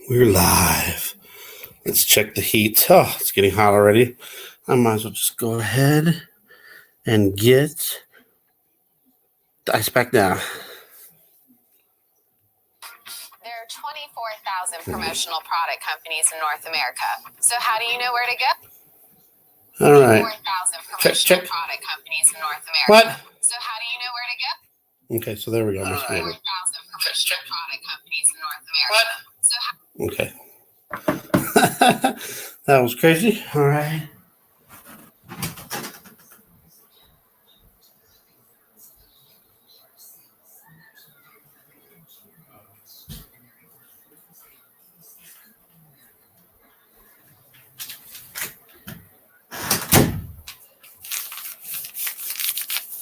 We're live. Let's check the heat. Oh, it's getting hot already. I might as well just go ahead and get the ice pack now. There are 24,000 promotional product companies in North America. So how do you know where to go? All right. 24,000 promotional product companies in North America. What? So how do you know where to go? Okay, so there we go. 24,000 promotional product companies in North America. What? Okay. That was crazy. All right.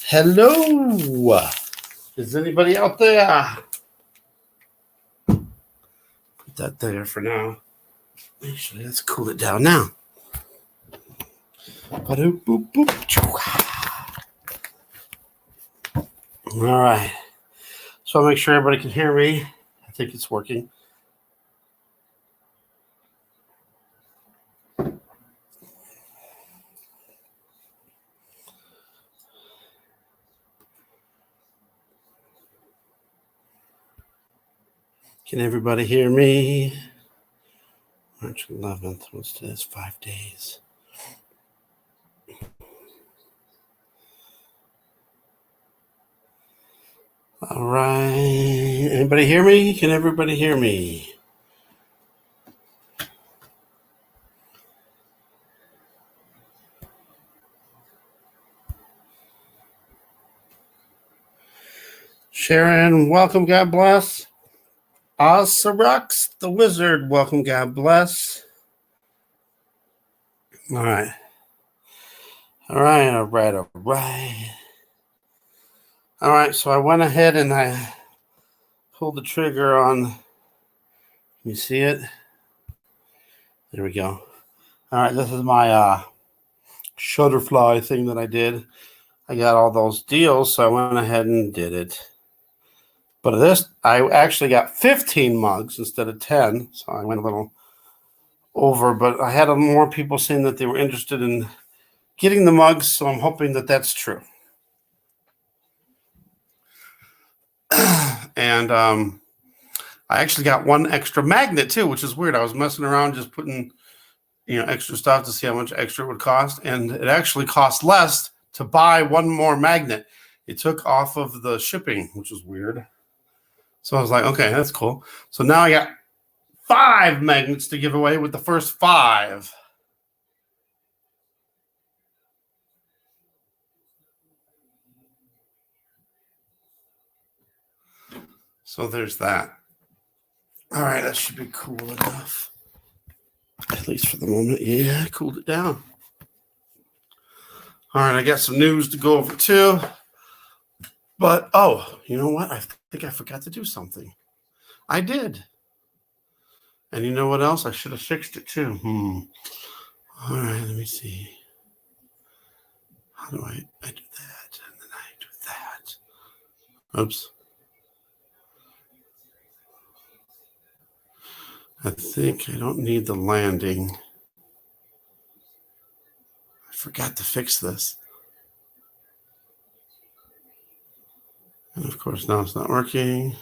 Hello. Is anybody out there? Put that there for now. Actually, let's cool it down now. All right. So I'll make sure everybody can hear me. I think it's working. Can everybody hear me? March 11th. What's this? 5 days. All right. Anybody hear me? Can everybody hear me? Sharon, welcome. God bless. Osirux, the wizard, welcome. God bless. All right. All right. All right. All right. All right. So I went ahead and I pulled the trigger on. You see it? There we go. All right. This is my Shutterfly thing that I did. I got all those deals, so I went ahead and did it. But this, I actually got 15 mugs instead of 10, so I went a little over. But I had more people saying that they were interested in getting the mugs, so I'm hoping that that's true. And I actually got one extra magnet too, which is weird. I was messing around just putting, extra stuff to see how much extra it would cost, and it actually cost less to buy one more magnet. It took off of the shipping, which is weird. So I was like, okay, that's cool. So now I got 5 magnets to give away with the first 5. So there's that. All right, that should be cool enough. At least for the moment. Yeah, I cooled it down. All right, I got some news to go over too. But, you know what? I think I forgot to do something. I did. And you know what else? I should have fixed it too. All right, let me see. How do I do that? And then I do that. Oops. I think I don't need the landing. I forgot to fix this. And of course, now it's not working.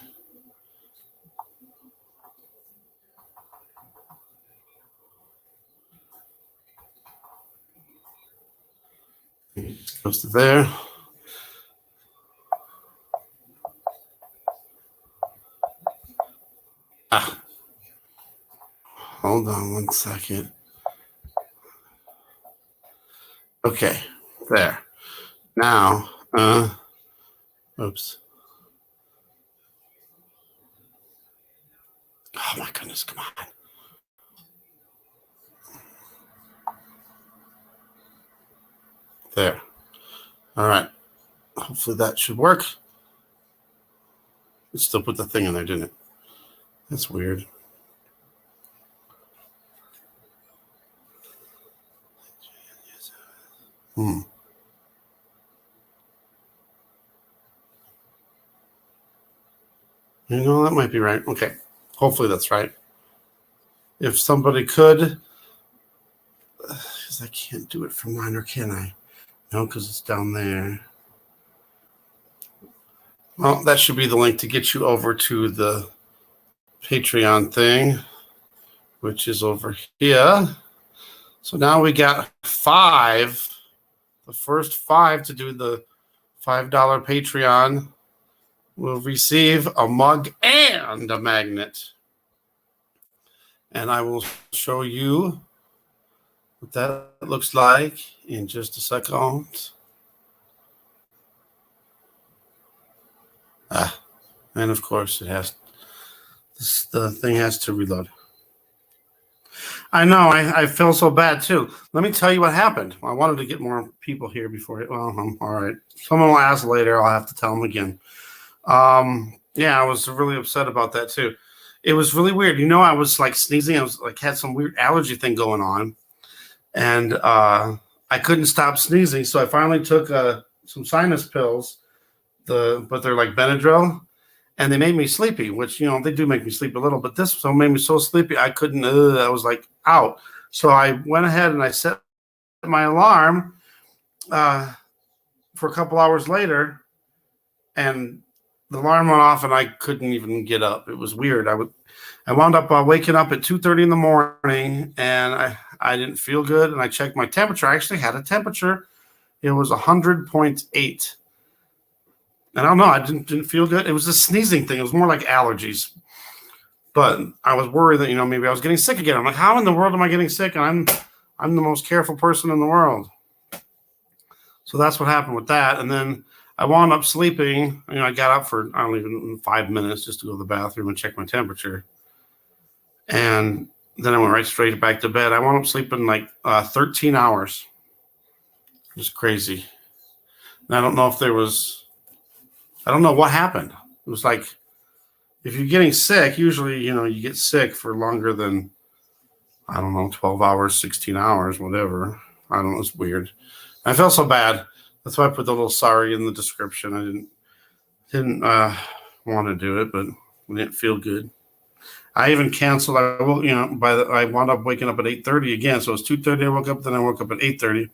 It goes to there. Hold on one second. Okay, there. Now, oops. Oh my goodness, come on. There. All right. Hopefully that should work. It still put the thing in there, didn't it? That's weird. You know, that might be right. Okay. Hopefully that's right. if somebody could, because I can't do it from mine, or can I? No, because it's down there. Well, that should be the link to get you over to the Patreon thing, which is over here. So now we got 5. The first 5 to do the $5 Patreon will receive a mug and a magnet. And I will show you what that looks like in just a second. And of course, the thing has to reload. I know, I feel so bad too. Let me tell you what happened. I wanted to get more people here before it. Well, all right. Someone will ask later. I'll have to tell them again. Yeah, I was really upset about that too. It was really weird. You know, I was like sneezing. I was like had some weird allergy thing going on, and I couldn't stop sneezing. So I finally took some sinus pills. But they're like Benadryl, and they made me sleepy. Which they do make me sleep a little. But this one made me so sleepy I couldn't. I was like out. So I went ahead and I set my alarm for a couple hours later, and the alarm went off, and I couldn't even get up. It was weird. I wound up waking up at 2:30 in the morning, and I didn't feel good. And I checked my temperature. I actually had a temperature. It was 100.8. And I don't know. I didn't feel good. It was a sneezing thing. It was more like allergies. But I was worried that maybe I was getting sick again. I'm like, how in the world am I getting sick? And I'm the most careful person in the world. So that's what happened with that. And then I wound up sleeping. I got up for I don't even 5 minutes just to go to the bathroom and check my temperature. And then I went right straight back to bed. I wound up sleeping like 13 hours. It was crazy. And I don't know if I don't know what happened. It was like, if you're getting sick, usually, you get sick for longer than, I don't know, 12 hours, 16 hours, whatever. I don't know. It's weird. I felt so bad. That's why I put the little sorry in the description. I didn't want to do it, but I didn't feel good. I even canceled. I wound up waking up at 8:30 again. So it was 2:30. I woke up. Then I woke up at 8:30,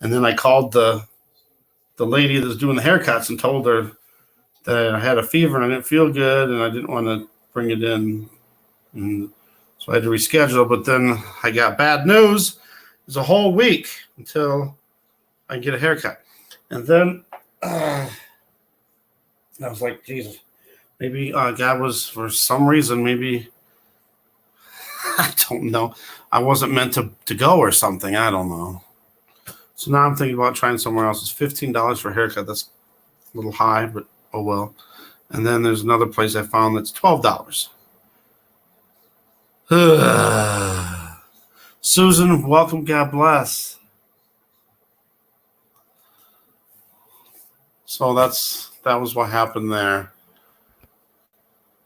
and then I called the lady that's doing the haircuts and told her that I had a fever and I didn't feel good, and I didn't want to bring it in, and so I had to reschedule. But then I got bad news. It's a whole week until I get a haircut, and then I was like, Jesus, maybe God was, for some reason, maybe I don't know. I wasn't meant to go or something. I don't know. So now I'm thinking about trying somewhere else. It's $15 for a haircut. That's a little high, but oh well. And then there's another place I found that's $12. Susan, welcome. God bless. So that was what happened there.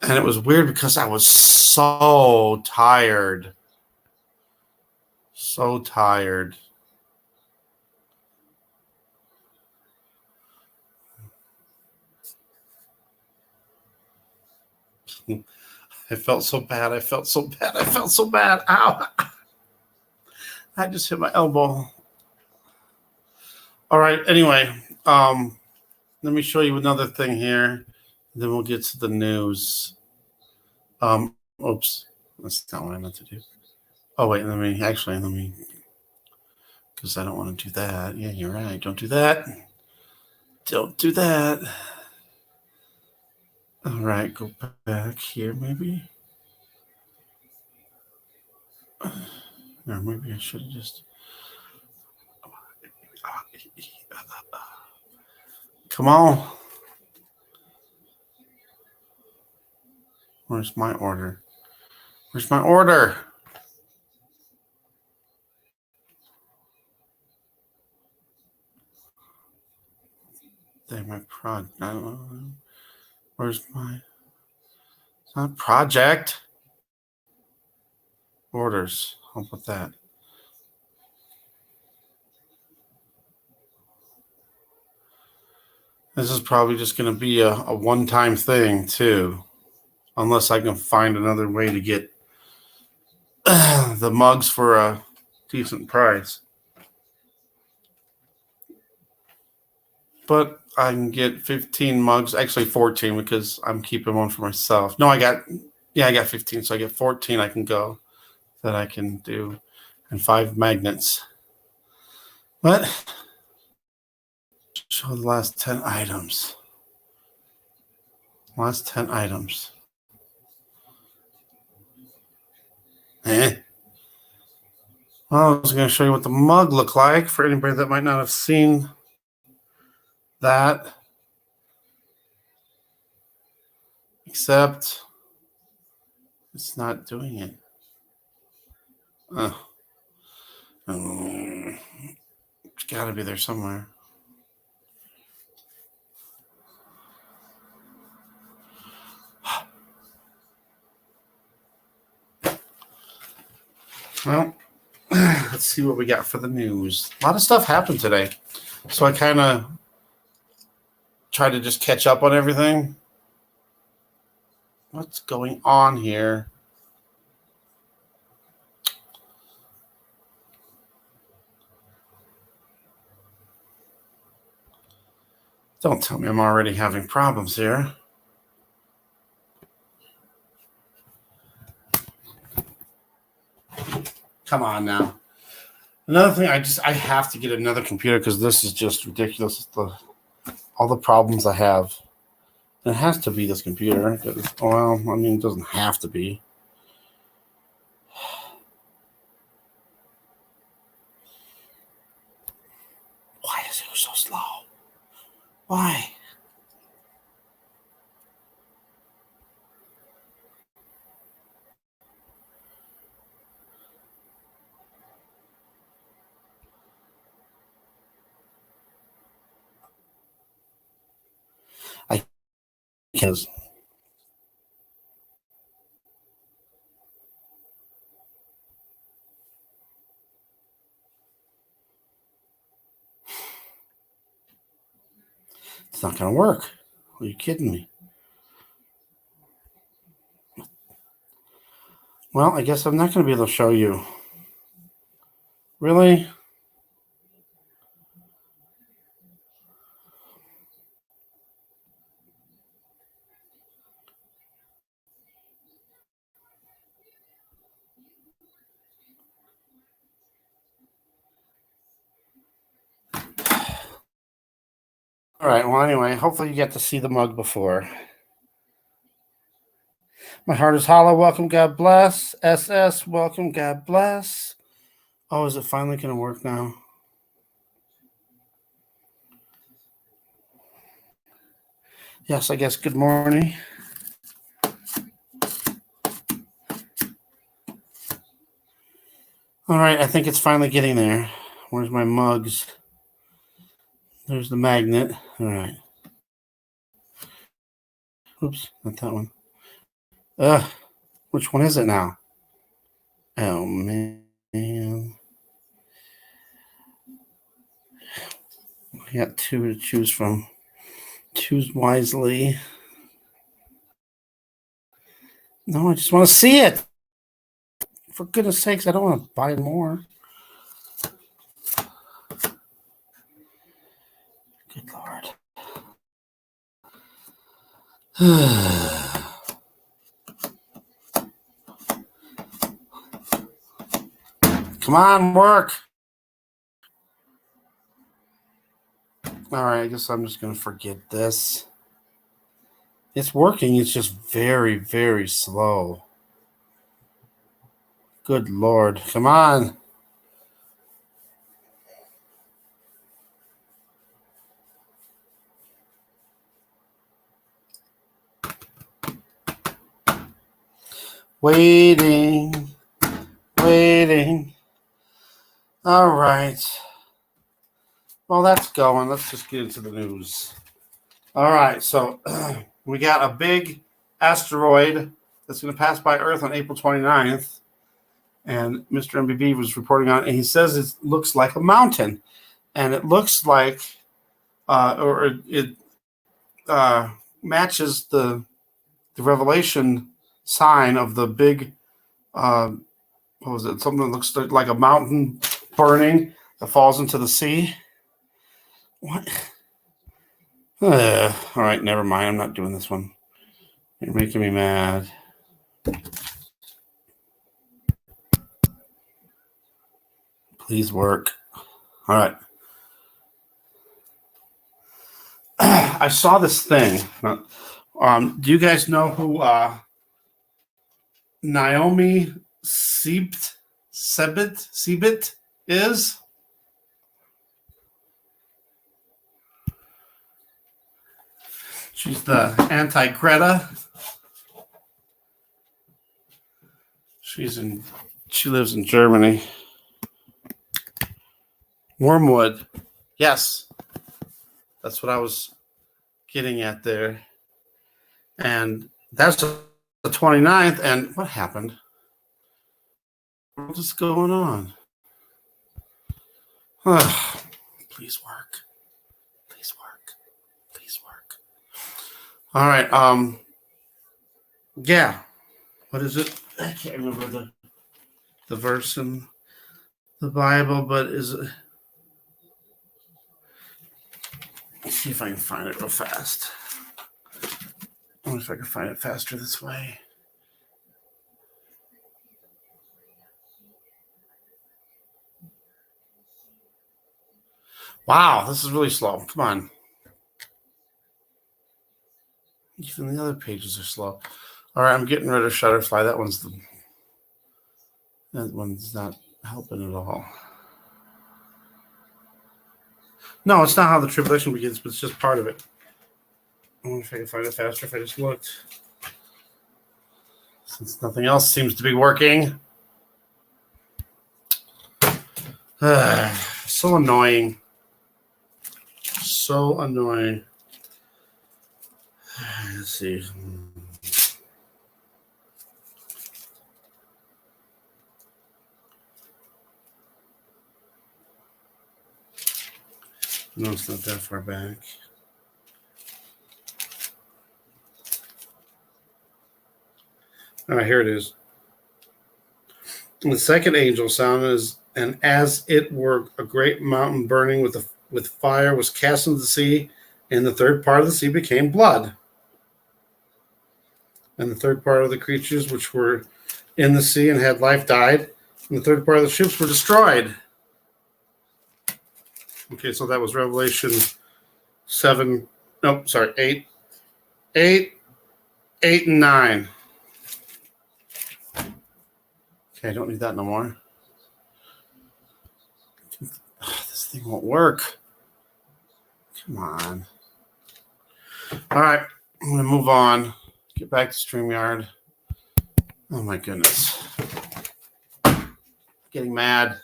And it was weird because I was so tired. So tired. I felt so bad. I felt so bad. Ow. I just hit my elbow. All right. Anyway, let me show you another thing here. Then we'll get to the news. Oops. That's not what I meant to do. Oh, wait. Let me, because I don't want to do that. Yeah, you're right. Don't do that. Don't do that. All right, go back here, maybe. Or maybe I should have just. Come on. Where's my order? Where's my order? There, my prod. Where's my? It's not project. Orders. I'll put that. This is probably just going to be a one-time thing too, unless I can find another way to get the mugs for a decent price. But I can get 15 mugs, actually 14 because I'm keeping one for myself. No, I got 15. So I get 14 I can go that I can do and 5 magnets. But show the last 10 items. Last 10 items. Well, I was going to show you what the mug looked like for anybody that might not have seen that. Except it's not doing it. It's got to be there somewhere. Well, let's see what we got for the news. A lot of stuff happened today. So I kind of try to just catch up on everything. What's going on here? Don't tell me I'm already having problems here. Come on now. Another thing, I have to get another computer because this is just ridiculous. All the problems I have. It has to be this computer. Well, I mean, it doesn't have to be. Why is it so slow? Why? Because it's not going to work. Are you kidding me? Well, I guess I'm not going to be able to show you. Really? All right. Well, anyway, hopefully you get to see the mug before. My heart is hollow. Welcome. God bless. SS. Welcome. God bless. Oh, is it finally going to work now? Yes, I guess. Good morning. All right. I think it's finally getting there. Where's my mugs? There's the magnet. All right. Oops, not that one. Which one is it now? Oh, man. We got 2 to choose from. Choose wisely. No, I just want to see it. For goodness sakes, I don't want to buy more. Good Lord. Come on, work. All right, I guess I'm just going to forget this. It's working. It's just very, very slow. Good Lord. Come on. Waiting. All right. Well, that's going. Let's just get into the news. All right. So we got a big asteroid that's going to pass by Earth on April 29th. And Mr. MBB was reporting on it, and he says it looks like a mountain. And it looks like, it matches the revelation sign of the big what was it? Something that looks like a mountain burning that falls into the sea. What? All right, never mind. I'm not doing this one. You're making me mad. Please work. All right. I saw this thing. Do you guys know who Naomi Sebit is? She's the anti-Greta. She lives in Germany. Wormwood. Yes. That's what I was getting at there. And that's the 29th. And what happened? What is going on? Please work. Please work. Please work. All right. Yeah. What is it? I can't remember the verse in the Bible, but is it? Let's see if I can find it real fast. I wonder if I can find it faster this way. Wow, this is really slow. Come on. Even the other pages are slow. All right, I'm getting rid of Shutterfly. That one's not helping at all. No, it's not how the tribulation begins, but it's just part of it. I wonder if I can find it faster if I just looked. Since nothing else seems to be working. So annoying. So annoying. Let's see. No, it's not that far back. All right, here it is. And the second angel sounded, and as it were a great mountain burning with fire was cast into the sea, and the third part of the sea became blood. And the third part of the creatures which were in the sea and had life died, and the third part of the ships were destroyed. Okay, so that was Revelation 7. No, sorry, 8. 8 and 9. Okay, I don't need that no more. This thing won't work. Come on. All right, I'm going to move on. Get back to StreamYard. Oh, my goodness. Getting mad.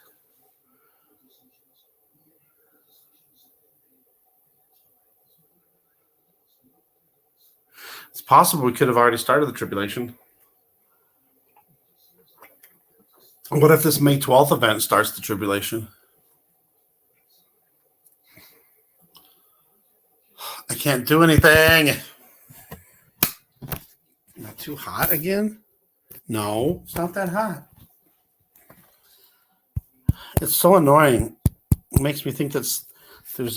It's possible we could have already started the tribulation. What if this May 12th event starts the tribulation? I can't do anything. Am I too hot again? No, it's not that hot. It's so annoying. It makes me think that there's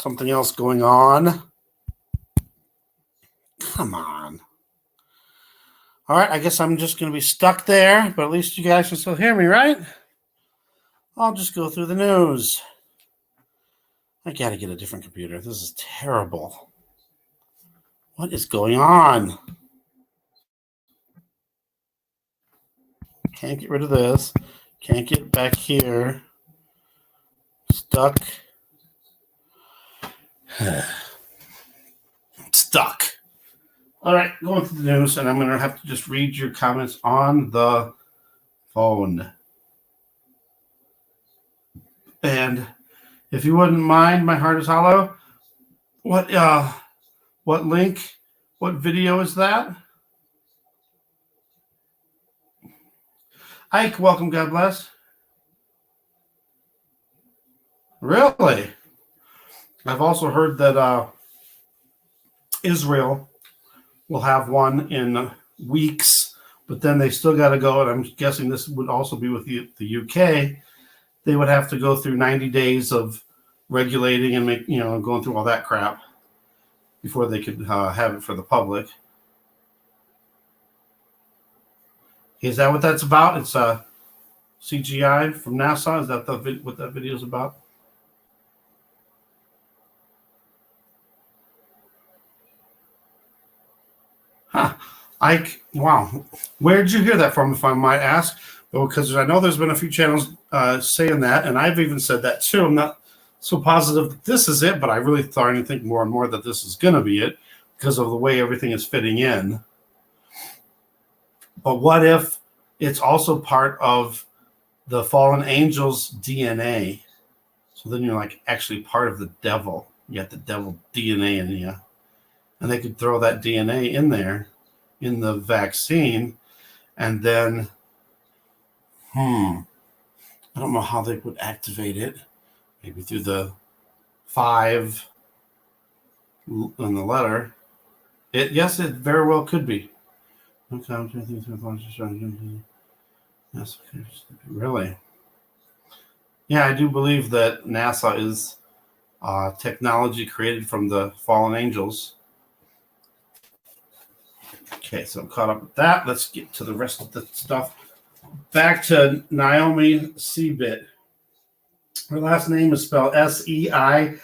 something else going on. Come on. All right, I guess I'm just going to be stuck there, but at least you guys can still hear me, right? I'll just go through the news. I got to get a different computer. This is terrible. What is going on? Can't get rid of this. Can't get back here. Stuck. Stuck. All right, going to the news, and I'm going to have to just read your comments on the phone. And if you wouldn't mind, my heart is hollow. What link? What video is that? Ike, welcome. God bless. Really? I've also heard that Israel will have one in weeks but then they still got to go, and I'm guessing this would also be with the UK. They would have to go through 90 days of regulating and going through all that crap before they could have it for the public. Is that what that's about? It's CGI from NASA. Is that what that video is about? Huh. Wow. Where did you hear that from, if I might ask? Well, because I know there's been a few channels saying that, and I've even said that too. I'm not so positive that this is it, but I really starting to think more and more that this is going to be it because of the way everything is fitting in. But what if it's also part of the fallen angel's DNA? So then you're like actually part of the devil. You got the devil DNA in you. And they could throw that DNA in there in the vaccine. And then, I don't know how they would activate it. Maybe through the 5 in the letter. Yes, it very well could be. Yes, really? Yeah, I do believe that NASA is technology created from the fallen angels. Okay, so I'm caught up with that. Let's get to the rest of the stuff. Back to Naomi Seibert. Her last name is spelled Seibt.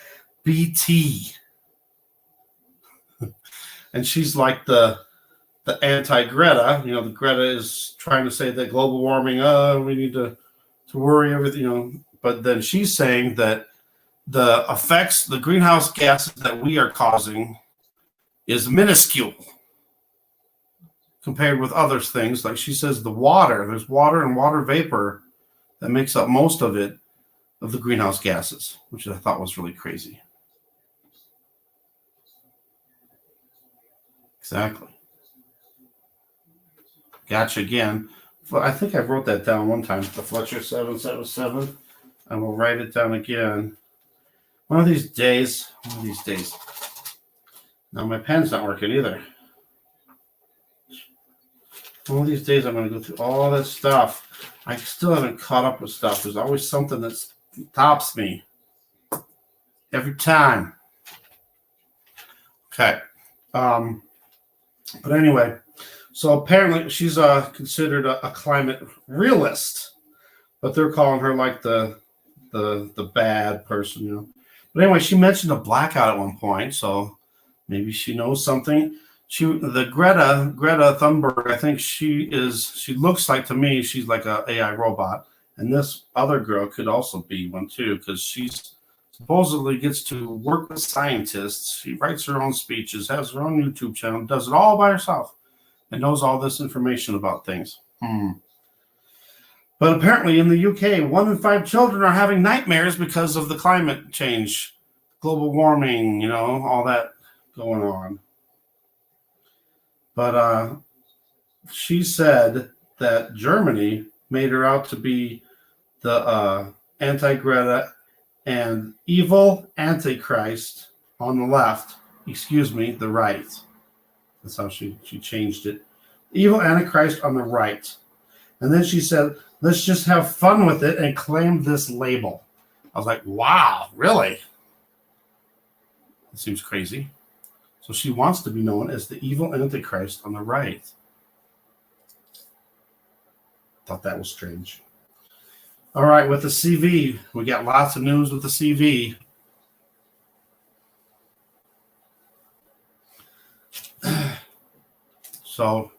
And she's like the anti-Greta. The Greta is trying to say that global warming, we need to worry everything, but then she's saying that the effects, the greenhouse gases that we are causing is minuscule compared with other things. Like she says, there's water and water vapor that makes up most of it, of the greenhouse gases, which I thought was really crazy. Exactly. Gotcha again. I think I wrote that down one time, the Fletcher 777. I will write it down again. One of these days. Now my pen's not working either. One of these days I'm going to go through all this stuff. I still haven't caught up with stuff. There's always something that tops me. Every time. Okay. But anyway, so apparently she's considered a climate realist, but they're calling her like the bad person, But anyway, she mentioned a blackout at one point, so maybe she knows something. Greta Thunberg, I think she looks like, to me, she's like a AI robot, and this other girl could also be one too, because she's supposedly gets to work with scientists. She writes her own speeches, has her own YouTube channel, does it all by herself, and knows all this information about things. But apparently in the UK, 1 in 5 children are having nightmares because of the climate change, global warming, all that going on. But she said that Germany made her out to be the anti-Greta and evil Antichrist on the left, the right. That's how she changed it. Evil Antichrist on the right. And then she said, let's just have fun with it and claim this label. I was like, wow, really? It seems crazy. So she wants to be known as the evil Antichrist on the right. Thought that was strange. All right, with the CV, we got lots of news with the CV. So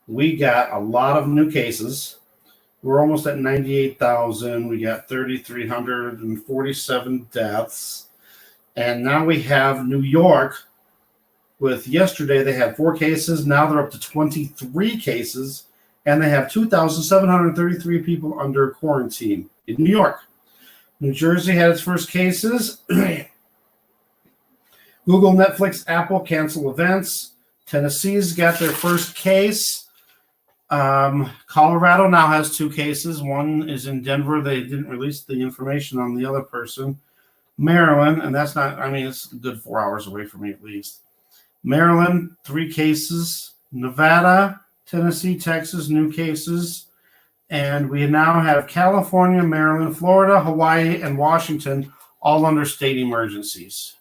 we got a lot of new cases. We're almost at 98,000. We got 3,347 deaths. And now we have New York with yesterday they had 4 cases. Now they're up to 23 cases. And they have 2,733 people under quarantine in New York. New Jersey had its first cases. Google, Netflix, Apple cancel events. Tennessee's got their first case. Colorado now has 2 cases. One is in Denver. They didn't release the information on the other person. Maryland, and that's not, it's a good 4 hours away from me at least. Maryland, 3 cases. Nevada, Tennessee, Texas, new cases. And we now have California, Maryland, Florida, Hawaii, and Washington all under state emergencies.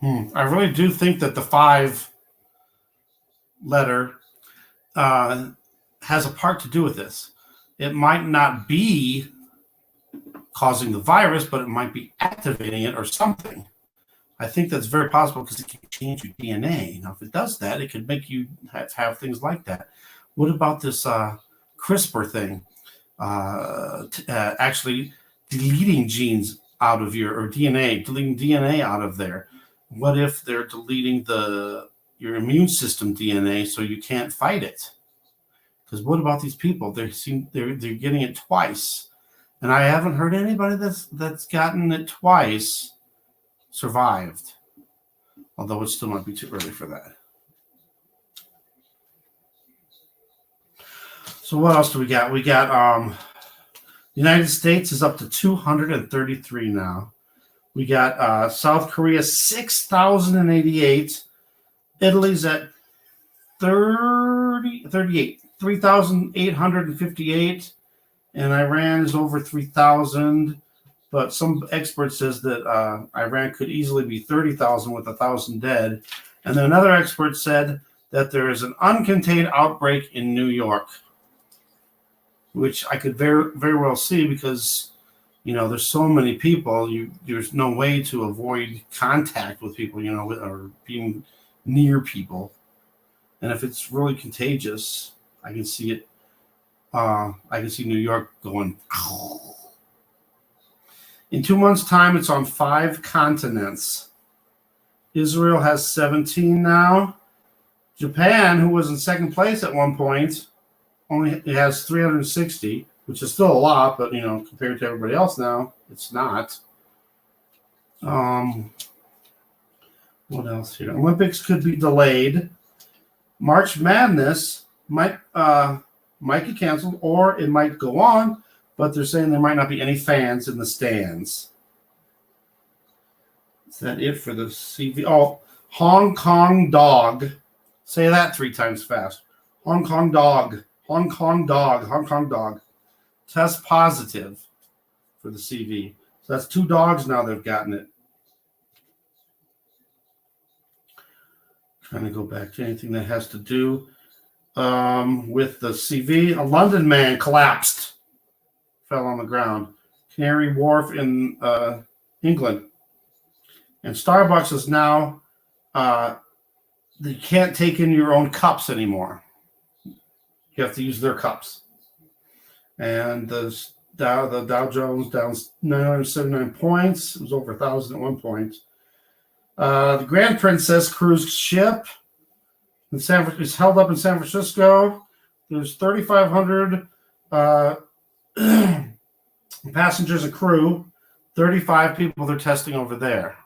I really do think that the 5 letter has a part to do with this. It might not be causing the virus, but it might be activating it or something. I think that's very possible because it can change your DNA. Now, if it does that, it could make you have things like that. What about this CRISPR thing? Actually deleting genes out of deleting DNA out of there. What if they're deleting your immune system DNA so you can't fight it? Because what about these people? They're getting it twice, and I haven't heard anybody that's gotten it twice survived. Although it still might be too early for that. So what else do we got? We got the United States is up to 233 now. We got South Korea 6,088. Italy's at 3,858, and Iran is over 3,000. But some expert says that Iran could easily be 30,000 with 1,000 dead. And then another expert said that there is an uncontained outbreak in New York, which I could very, very well see because, there's so many people. There's no way to avoid contact with people, or being near people. And if it's really contagious, I can see it. I can see New York going. Ow. In 2 months' time, it's on 5 continents. Israel has 17 now. Japan, who was in second place at one point, only has 360, which is still a lot, but compared to everybody else now, it's not. What else here? Olympics could be delayed. March Madness might get canceled, or it might go on, but they're saying there might not be any fans in the stands. Is that it for the CV? Oh, Hong Kong dog. Say that 3 times fast. Hong Kong dog. Hong Kong dog. Hong Kong dog. Test positive for the CV. So that's 2 dogs now that have gotten it. Trying to go back to anything that has to do with the CV. A London man collapsed. Fell on the ground. Canary Wharf in England. And Starbucks is now, you can't take in your own cups anymore. You have to use their cups. And the Dow Jones down 979 points. It was over 1,000 at one point. The Grand Princess cruise ship is held up in San Francisco. There's 3,500 passengers and crew. 35 people they're testing over there.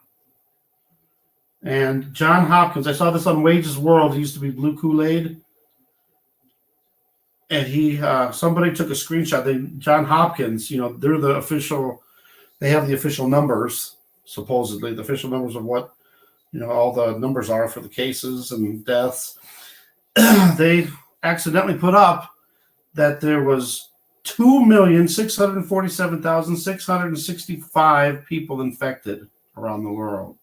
And John Hopkins, I saw this on Wages World. He used to be Blue Kool-Aid. And somebody took a screenshot. John Hopkins, they're the official, they have the official numbers, supposedly, the official numbers of what, all the numbers are for the cases and deaths. They accidentally put up that there was 2,647,665 people infected around the world.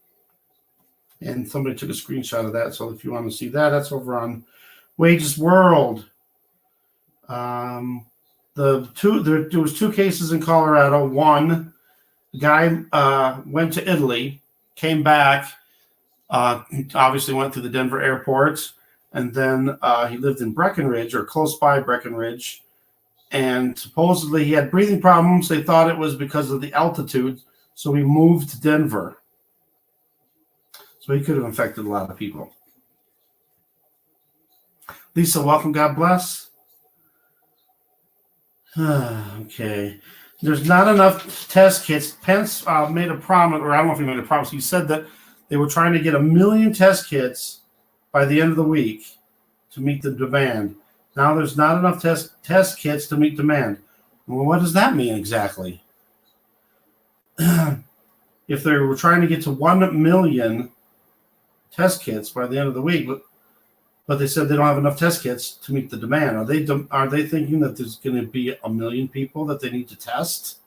And somebody took a screenshot of that. So if you want to see that, that's over on Wages World. There was 2 cases in Colorado. One guy went to Italy, came back, obviously went through the Denver airport, and then he lived in Breckenridge or close by Breckenridge. And supposedly he had breathing problems. They thought it was because of the altitude. So he moved to Denver. So he could have infected a lot of people. Lisa, welcome. God bless. Okay. There's not enough test kits. Pence made a promise, or I don't know if he made a promise. He said that they were trying to get 1 million test kits by the end of the week to meet the demand. Now there's not enough test kits to meet demand. Well, what does that mean exactly? if they were trying to get to 1 million test kits by the end of the week, but they said they don't have enough test kits to meet the demand. Are they thinking that there's going to be 1 million people that they need to test?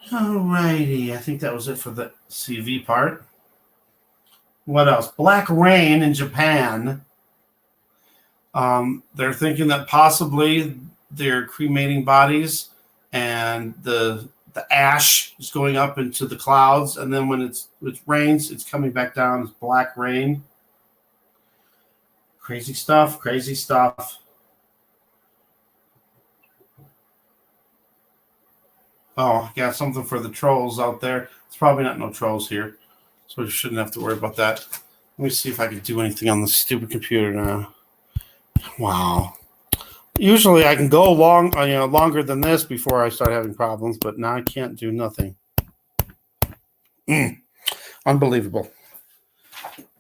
Alrighty, I think that was it for the CV part. What else? Black rain in Japan. They're thinking that possibly they're cremating bodies and the ash is going up into the clouds, and then when it rains, it's coming back down as black rain. Crazy stuff, crazy stuff. Oh, I got something for the trolls out there. It's probably not no trolls here, so we shouldn't have to worry about that. Let me see if I can do anything on the stupid computer now. Wow. Usually I can go longer than this before I start having problems, but now I can't do nothing. Unbelievable.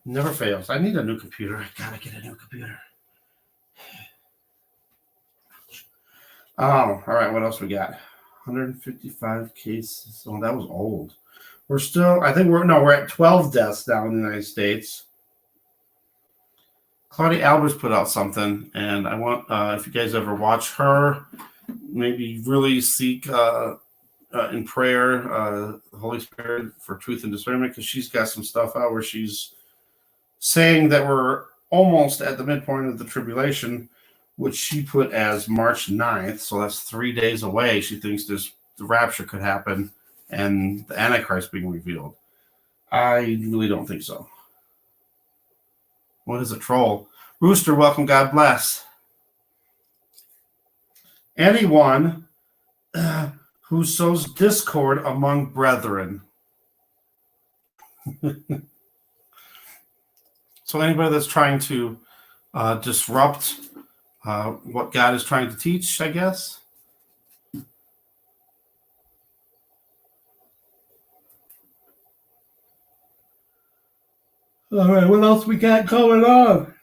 Never fails. I need a new computer. I gotta get a new computer. Oh, all right. What else we got? 155 cases. Oh, that was old. We're at 12 deaths now in the United States. Claudia Albers put out something, and I want, if you guys ever watch her, maybe really seek in prayer the Holy Spirit for truth and discernment, because she's got some stuff out where she's saying that we're almost at the midpoint of the tribulation, which she put as March 9th. So that's 3 days away. She thinks the rapture could happen and the Antichrist being revealed. I really don't think so. What is a troll? Rooster, welcome. God bless. Anyone who sows discord among brethren. So anybody that's trying to disrupt what God is trying to teach, I guess. All right, what else we got going on?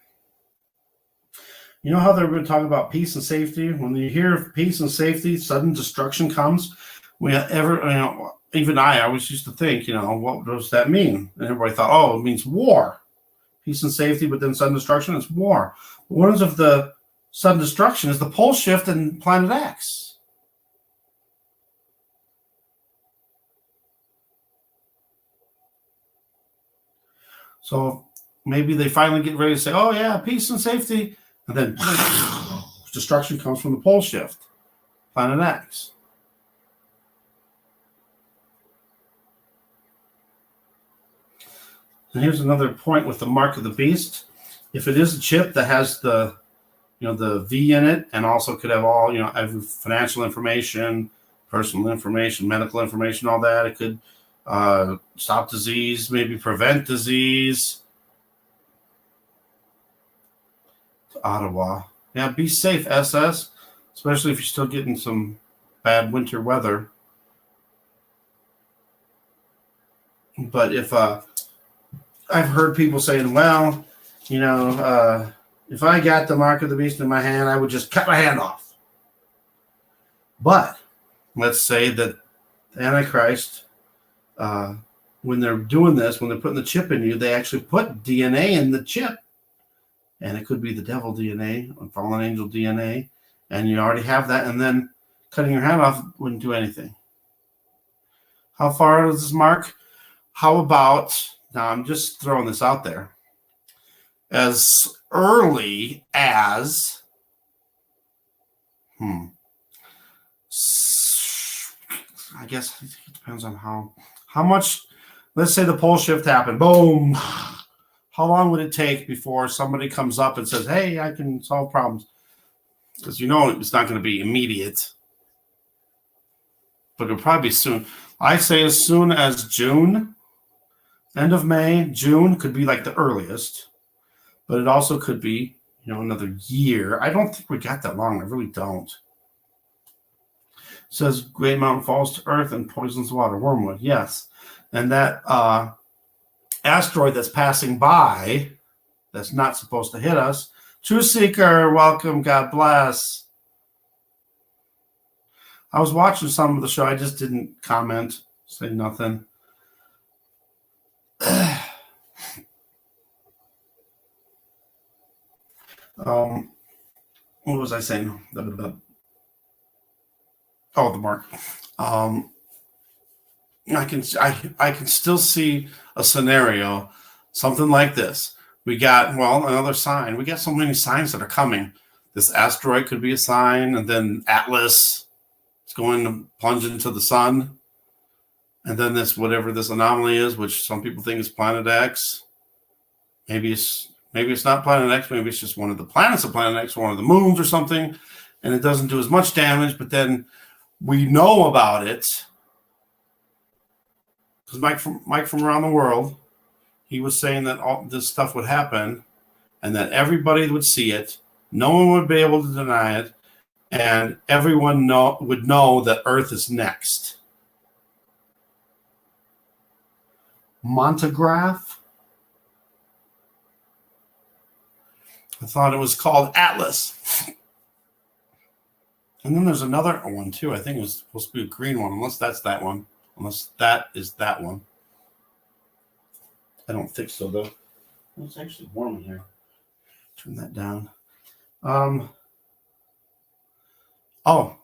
You know how they've been talking about peace and safety? When you hear of peace and safety, sudden destruction comes. Even I always used to think, what does that mean? And everybody thought, oh, it means war. Peace and safety, but then sudden destruction is war. One of the sudden destruction is the pole shift in Planet X. So maybe they finally get ready to say, oh, yeah, peace and safety. And then destruction comes from the pole shift, Planet X. And here's another point with the mark of the beast. If it is a chip that has the V in it, and also could have all, every financial information, personal information, medical information, all that, it could stop disease, maybe prevent disease. Ottawa. Yeah, be safe, SS, especially if you're still getting some bad winter weather. But if I've heard people saying, well, if I got the mark of the beast in my hand, I would just cut my hand off. But let's say that the Antichrist, when they're doing this, when they're putting the chip in you, they actually put DNA in the chip. And it could be the devil DNA or fallen angel DNA. And you already have that. And then cutting your hand off wouldn't do anything. How far is this mark? How about, now I'm just throwing this out there, as early as, I guess it depends on how much, let's say the pole shift happened, boom. How long would it take before somebody comes up and says, hey, I can solve problems? Because it's not going to be immediate. But it'll probably be soon. I say as soon as June, end of May, June could be like the earliest. But it also could be, another year. I don't think we got that long. I really don't. It says Great Mountain falls to earth and poisons water. Wormwood, yes. And that asteroid that's passing by, that's not supposed to hit us. True Seeker, welcome. God bless. I was watching some of the show. I just didn't comment, say nothing. What was I saying? Oh, the mark. I can still see a scenario, something like this. We got another sign. We got so many signs that are coming. This asteroid could be a sign, and then Atlas is going to plunge into the sun, and then this whatever this anomaly is, which some people think is Planet X. Maybe it's not Planet X. Maybe it's just one of the planets of Planet X, or one of the moons, or something, and it doesn't do as much damage. But then we know about it because Mike from around the world, he was saying that all this stuff would happen, and that everybody would see it. No one would be able to deny it, and everyone would know that Earth is next. Montagraph. I thought it was called Atlas. And then there's another one too. I think it was supposed to be a green one, unless that's that one. Unless that is that one. I don't think so, though. It's actually warm in here. Turn that down.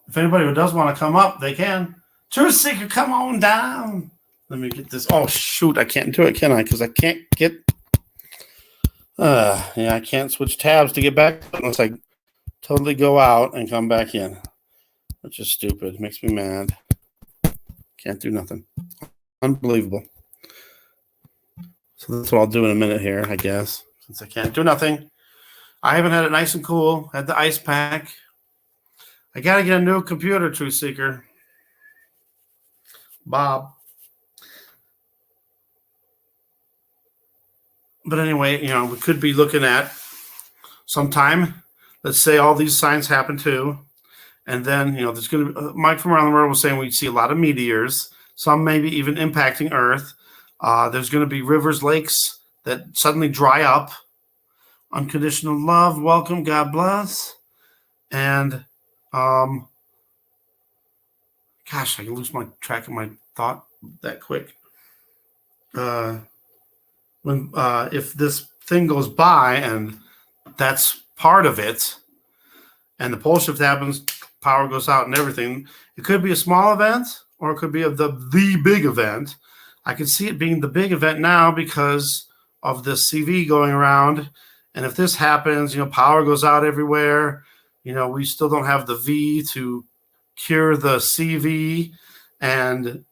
If anybody who does want to come up, they can. Truth Seeker, come on down. Let me get this. Oh, shoot. I can't do it, can I? Because I can't get... I can't switch tabs to get back unless I totally go out and come back in. Which is stupid. Makes me mad. Can't do nothing. Unbelievable. So that's what I'll do in a minute here, I guess, since I can't do nothing. I haven't had it nice and cool. Had the ice pack. I got to get a new computer, Truth Seeker. Bob. But anyway, we could be looking at sometime. Let's say all these signs happen too. And then, there's going to be, Mike from around the world was saying we'd see a lot of meteors, some maybe even impacting Earth. There's going to be rivers, lakes that suddenly dry up. Unconditional love, welcome, God bless. And, gosh, I can lose my track of my thought that quick. If this thing goes by and that's part of it, and the pole shift happens, power goes out and everything, it could be a small event or it could be the big event. I can see it being the big event now because of this CV going around. And if this happens, power goes out everywhere. We still don't have the V to cure the CV, and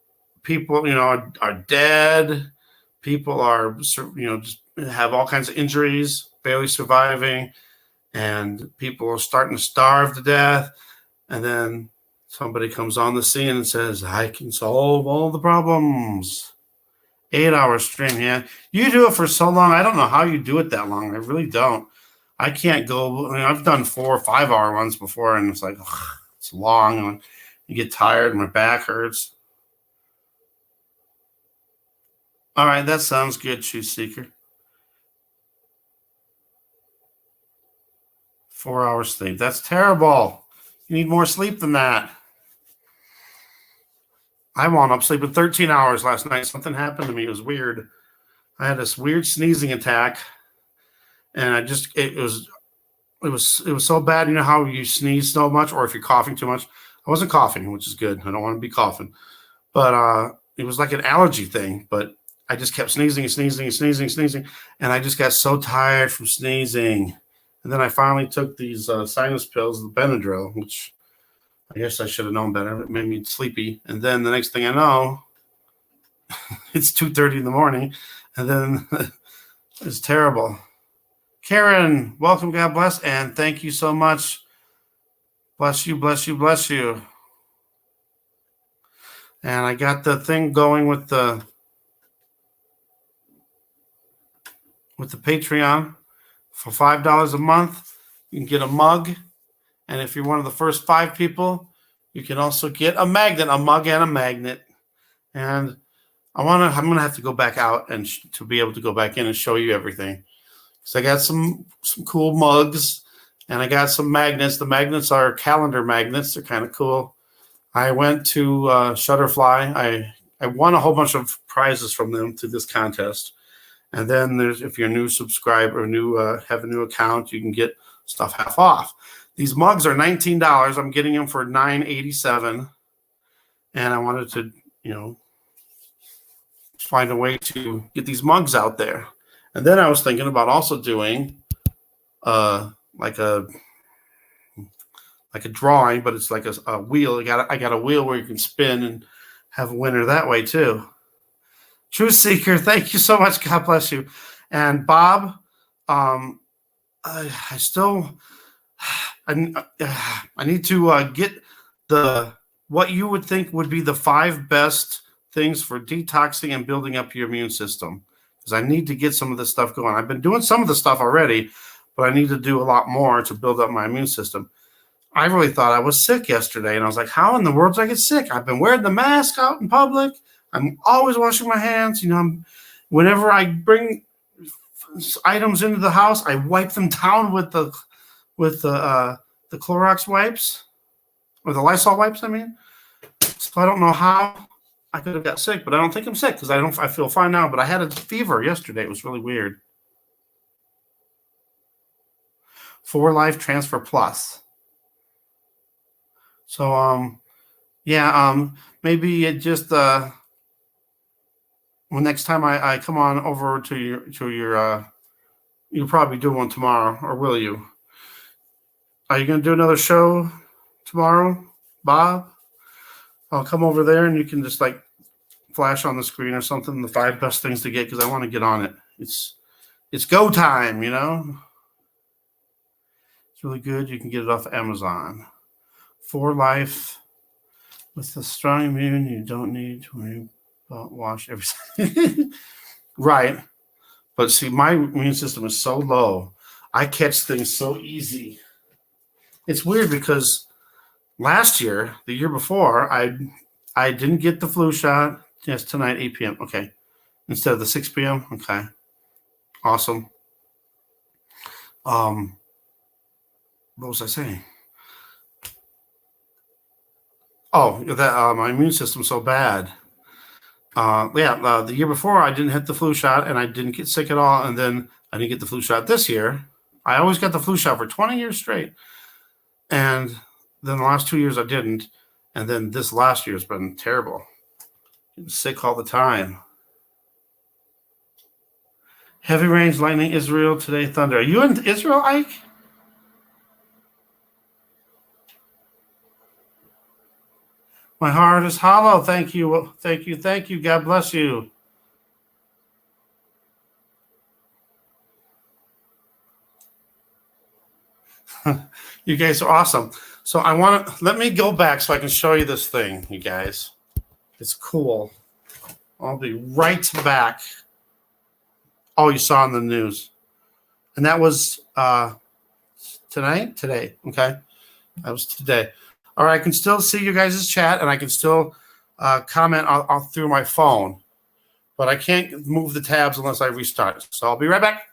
people, are dead. People are, just have all kinds of injuries, barely surviving, and people are starting to starve to death. And then somebody comes on the scene and says, I can solve all the problems. 8-hour stream, yeah. You do it for so long. I don't know how you do it that long. I really don't. I can't go. I've done 4 or 5 hour ones before, and it's like, it's long. And you get tired, and my back hurts. All right, that sounds good, Truth Seeker. 4 hours sleep. That's terrible. You need more sleep than that. I wound up sleeping 13 hours last night. Something happened to me. It was weird. I had this weird sneezing attack, and it was so bad. You know how you sneeze so much, or if you're coughing too much. I wasn't coughing, which is good. I don't want to be coughing, but it was like an allergy thing. But I just kept sneezing and sneezing and sneezing and sneezing, and I just got so tired from sneezing. And then I finally took these sinus pills, the Benadryl, which I guess I should have known better. It made me sleepy. And then the next thing I know, it's 2:30 in the morning. And then it's terrible. Karen, welcome. God bless. And thank you so much. Bless you, bless you, bless you. And I got the thing going with the Patreon. For $5 a month, you can get a mug. And if you're one of the first 5 people, you can also get a magnet, a mug and a magnet. And I'm going to have to go back out and to be able to go back in and show you everything. So I got some cool mugs, and I got some magnets. The magnets are calendar magnets. They're kind of cool. I went to Shutterfly. I won a whole bunch of prizes from them through this contest. And then if you're a new subscriber, have a new account, you can get stuff half off. These mugs are $19. I'm getting them for $9.87, and I wanted to, find a way to get these mugs out there. And then I was thinking about also doing like a drawing, but it's like a wheel. I got a wheel where you can spin and have a winner that way too. Truth Seeker, thank you so much. God bless you. And Bob, I still I need to get what you would think would be the 5 best things for detoxing and building up your immune system, because I need to get some of this stuff going. I've been doing some of the stuff already, but I need to do a lot more to build up my immune system. I really thought I was sick yesterday, and I was like, how in the world did I get sick? I've been wearing the mask out in public. I'm always washing my hands. Whenever I bring items into the house, I wipe them down with the Clorox wipes, or the Lysol wipes, I mean. So I don't know how I could have got sick, but I don't think I'm sick because I feel fine now. But I had a fever yesterday. It was really weird. 4 Life Transfer Plus. So maybe it just well, next time I come on over to your you'll probably do one tomorrow, or will you? Are you going to do another show tomorrow, Bob? I'll come over there and you can just like flash on the screen or something the 5 best things to get, because I want to get on it. It's go time, It's really good. You can get it off Amazon. 4 Life with a strong immune. You don't need to worry about wash everything. Right. But see, my immune system is so low. I catch things so easy. It's weird because last year, the year before, I didn't get the flu shot. Yes, tonight, 8 p.m. Okay. Instead of the 6 p.m. Okay. Awesome. What was I saying? Oh, that my immune system's so bad. The year before I didn't hit the flu shot and I didn't get sick at all, and then I didn't get the flu shot this year. I always got the flu shot for 20 years straight, and then the last 2 years I didn't, and then this last year has been terrible. Getting sick all the time. Heavy rains, lightning, Israel today, thunder. Are you in Israel, Ike? My heart is hollow. Thank you. Thank you. Thank you. God bless you. You guys are awesome. So let me go back so I can show you this thing, you guys. It's cool. I'll be right back. Oh, you saw in the news. And that was tonight? Today. Okay. That was today. All right. I can still see you guys' chat, and I can still comment through my phone. But I can't move the tabs unless I restart. So I'll be right back.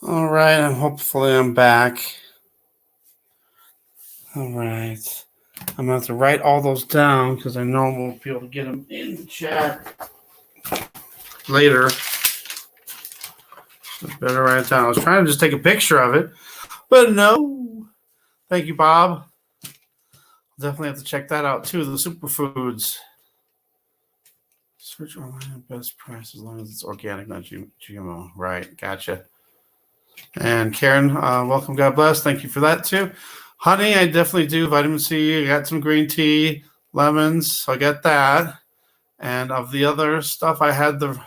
All right, and hopefully I'm back. All right. I'm going to have to write all those down because I know I won't be able to get them in the chat later. So better write it down. I was trying to just take a picture of it, but no. Thank you, Bob. Definitely have to check that out too. The superfoods. Search online best price as long as it's organic, not GMO. Right, gotcha. And Karen, welcome. God bless. Thank you for that too. Honey, I definitely do. Vitamin C. I got some green tea, lemons. So I got that. And of the other stuff, I had the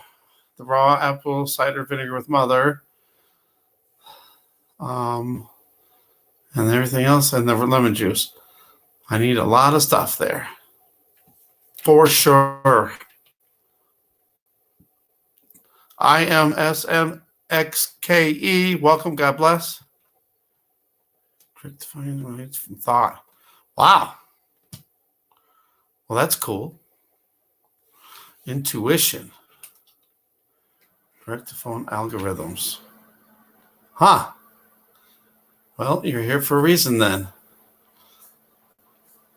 raw apple cider vinegar with mother. And everything else, and the lemon juice. I need a lot of stuff there. For sure. IMSMXKE. Welcome. God bless. Correct find rights from thought. Wow. Well, that's cool. Intuition. Rectiphone algorithms. Huh. Well, you're here for a reason then.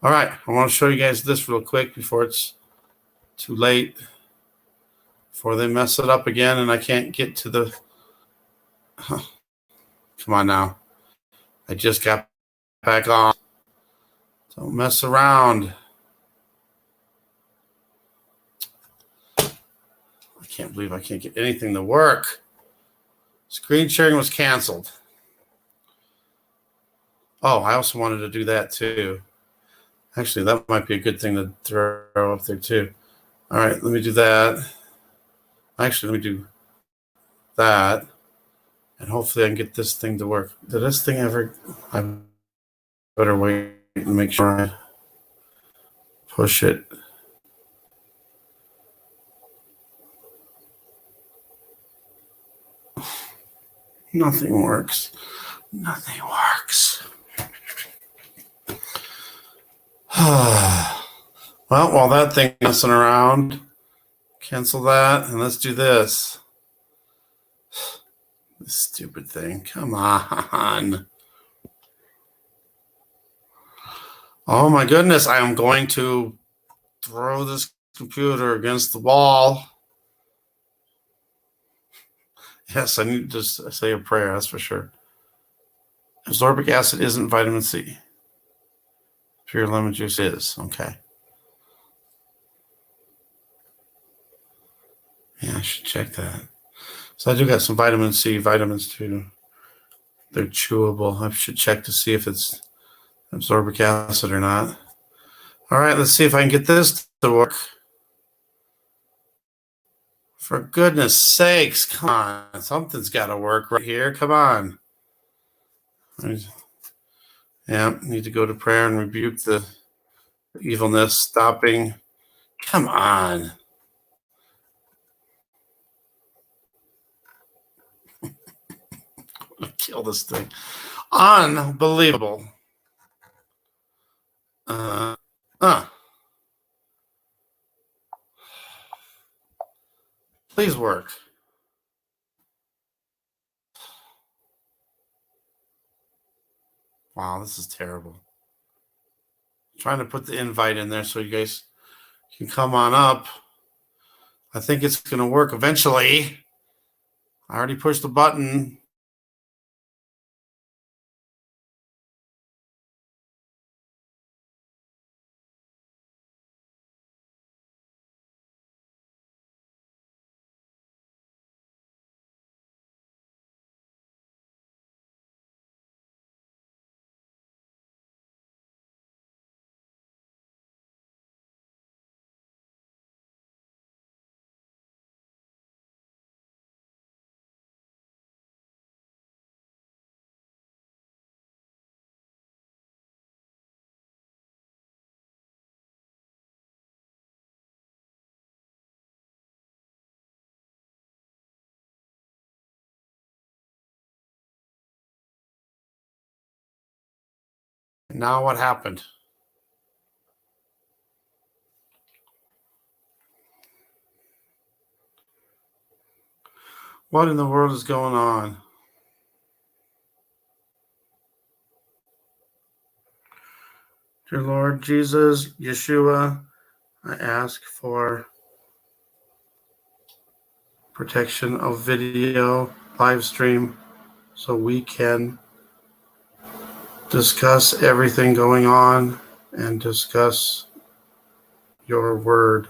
All right. I want to show you guys this real quick before it's too late. Before they mess it up again and I can't get to the... Come on now. I just got back on. Don't mess around. I can't believe I can't get anything to work. Screen sharing was canceled. Oh, I also wanted to do that too. Actually, that might be a good thing to throw up there too. All right, let me do that. Actually, let me do that. And hopefully I can get this thing to work. Did this thing ever... I better wait and make sure I push it. Nothing works. Nothing works. Well, while that thing messing around, cancel that and let's do this. This stupid thing. Come on. Oh my goodness. I am going to throw this computer against the wall. Yes, I need to just say a prayer, that's for sure. Ascorbic acid isn't vitamin C. Pure lemon juice is. Okay. Yeah, I should check that. So I do got some vitamin C, vitamins too. They're chewable. I should check to see if it's ascorbic acid or not. All right, let's see if I can get this to work. For goodness sakes, come on. Something's got to work right here. Come on. Yeah, need to go to prayer and rebuke the evilness stopping. Come on. Kill this thing. Unbelievable. Please work. Wow, this is terrible. I'm trying to put the invite in there so you guys can come on up. I think it's going to work eventually. I already pushed the button. Now what happened? What in the world is going on? Dear Lord Jesus, Yeshua, I ask for protection of video live stream so we can discuss everything going on and discuss your word.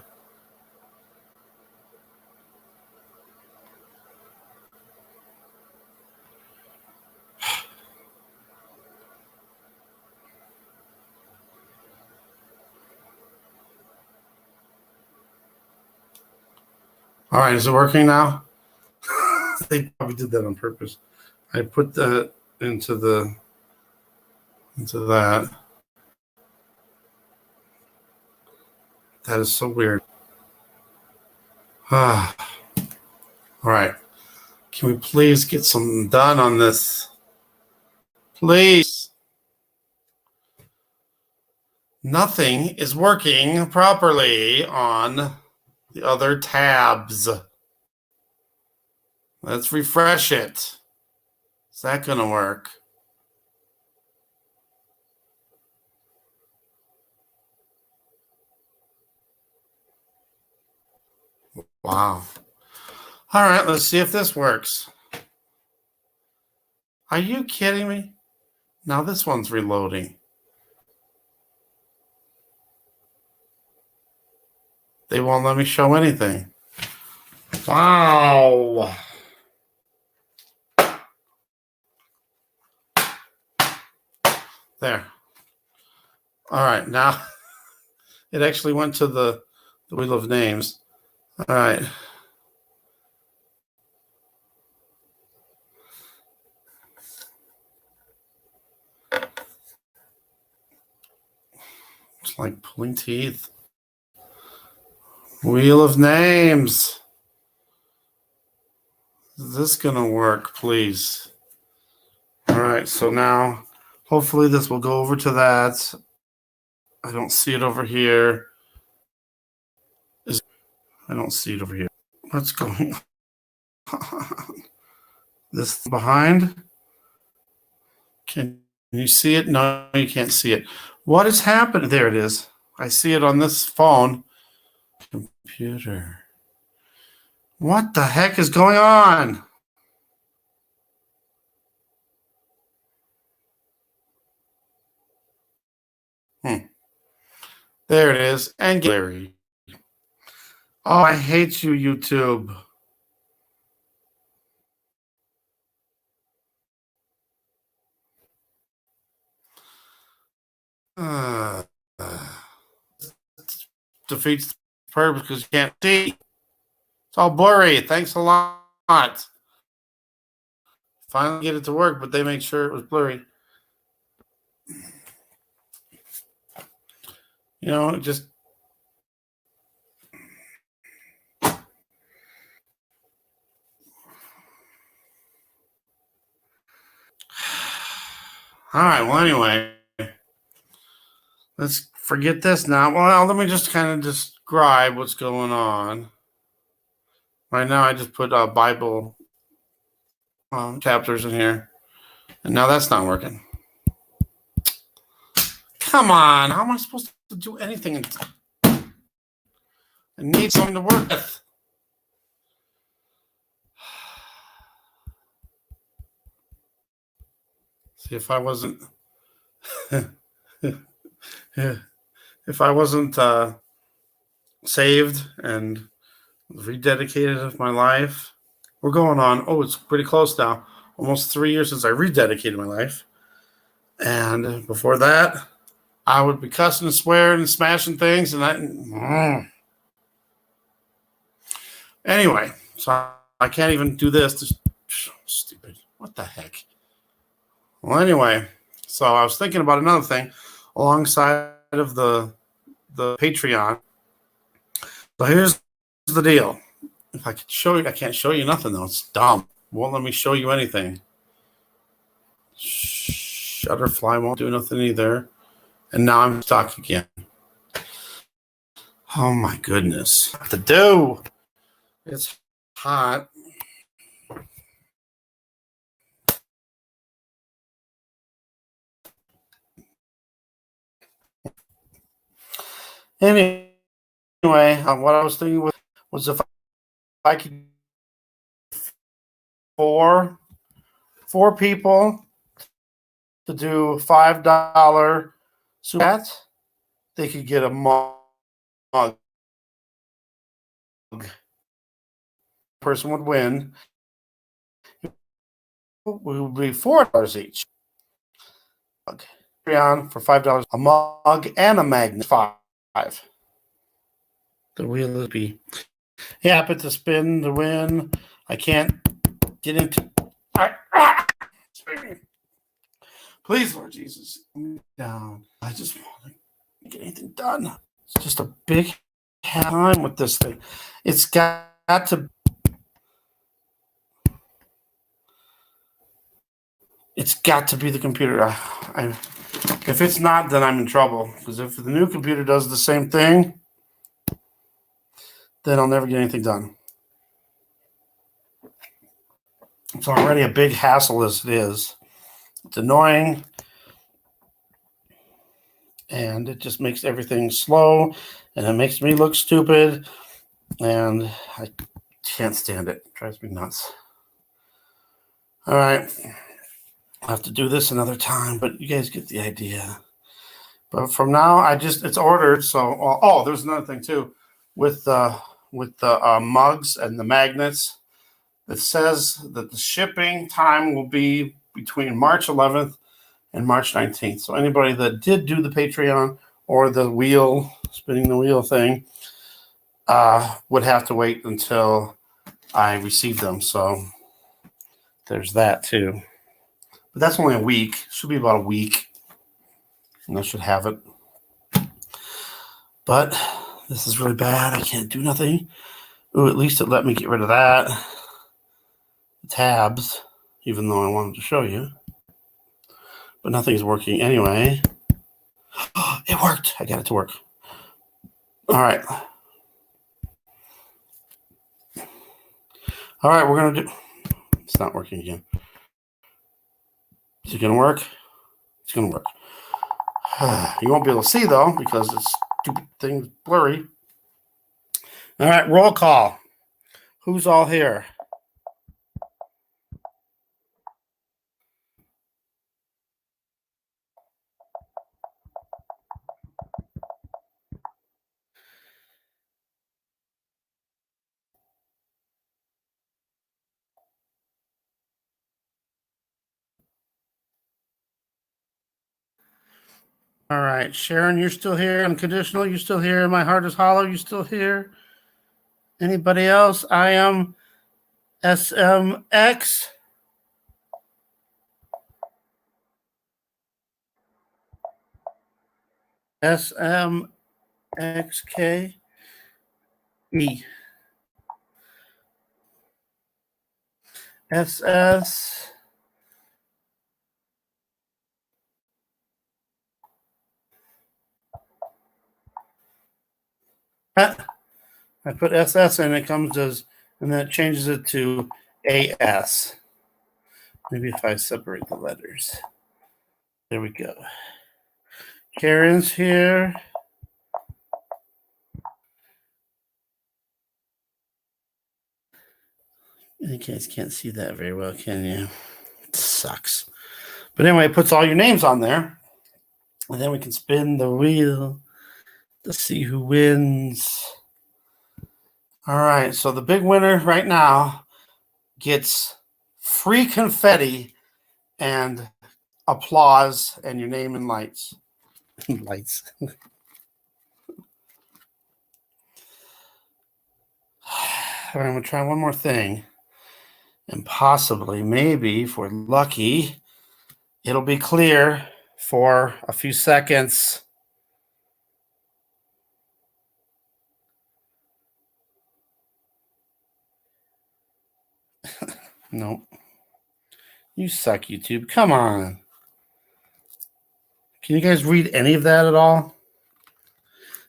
All right, is it working now? They probably did that on purpose. I put that into that. That is so weird. All right. Can we please get something done on this? Please. Nothing is working properly on the other tabs. Let's refresh it. Is that going to work? Wow. All right, let's see if this works. Are you kidding me? Now this one's reloading. They won't let me show anything. Wow. There. All right, now it actually went to the Wheel of Names. All right. It's like pulling teeth. Wheel of Names. Is this going to work, please? All right, so now hopefully this will go over to that. I don't see it over here. I don't see it over here. What's going on? This behind? Can you see it? No, you can't see it. What is happening? There it is. I see it on this phone. Computer. What the heck is going on? There it is. And Larry. Oh, I hate you, YouTube. Defeats the purpose because you can't see. It's all blurry. Thanks a lot. Finally get it to work, but they made sure it was blurry. You know, just all right. Well, anyway, let's forget this now. Well, let me just kind of describe what's going on. Right now, I just put Bible chapters in here, and now that's not working. Come on, how am I supposed to do anything? I need something to work with. See, if I wasn't saved and rededicated of my life, we're going on. Oh, it's pretty close now. Almost 3 years since I rededicated my life. And before that, I would be cussing and swearing and smashing things. And anyway, so I can't even do this. Just stupid. What the heck? Well, anyway, so I was thinking about another thing alongside of the Patreon. So here's the deal. If I could show you, I can't show you nothing though. It's dumb. Won't let me show you anything. Shutterfly won't do nothing either. And now I'm stuck again. Oh my goodness. What to do? It's hot. Anyway, what I was thinking was if I could four people to do $5 super chats, they could get a mug. Person would win. It would be $4 each. On for $5, a mug and a magnet. $5. The wheel would be happen to spin to win. I can't get into. Please, Lord Jesus, down. I just want to get anything done. It's just a big time with this thing. It's got to. It's got to be the computer. If it's not, then I'm in trouble. Because if the new computer does the same thing, then I'll never get anything done. It's already a big hassle as it is. It's annoying. And it just makes everything slow. And it makes me look stupid. And I can't stand it. It drives me nuts. All right. I'll have to do this another time, but you guys get the idea. But from now, it's ordered. So, there's another thing too, with the mugs and the magnets. It says that the shipping time will be between March 11th and March 19th. So anybody that did do the Patreon or the spinning the wheel thing, would have to wait until I receive them. So there's that too. But that's only a week. Should be about a week. And I should have it. But this is really bad. I can't do nothing. Ooh, at least it let me get rid of that. The tabs, even though I wanted to show you. But nothing's working anyway. It worked. I got it to work. All right. All right, we're going to do... It's not working again. Is it going to work? It's going to work. You won't be able to see, though, because this stupid thing's blurry. All right, roll call. Who's all here? All right, Sharon, you're still here. Unconditional, you're still here. My heart is hollow, you're still here. Anybody else? I am SMX. SMXK. SS. I put SS and it comes as, and then it changes it to AS. Maybe if I separate the letters. There we go. Karen's here. You guys can't see that very well, can you? It sucks. But anyway, it puts all your names on there. And then we can spin the wheel to see who wins. All right, so the big winner right now gets free confetti and applause and your name and lights. Lights. All right, I'm going to try one more thing. And possibly, maybe, if we're lucky, it'll be clear for a few seconds. Nope. You suck, YouTube. Come on. Can you guys read any of that at all?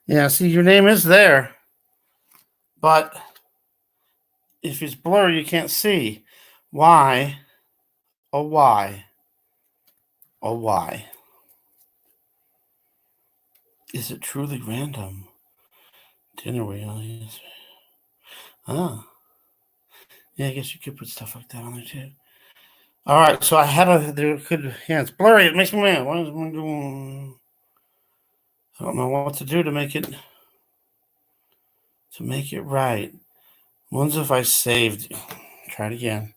Yeah, see, your name is there. But if it's blurry, you can't see. Why? Oh, why? Oh, why? Is it truly random? Dinner wheel. Yes. Ah. Yeah, I guess you could put stuff like that on there too. All right, so I had it's blurry. It makes me mad. What is it doing? I don't know what to do to make it right. When's if I saved? Try it again.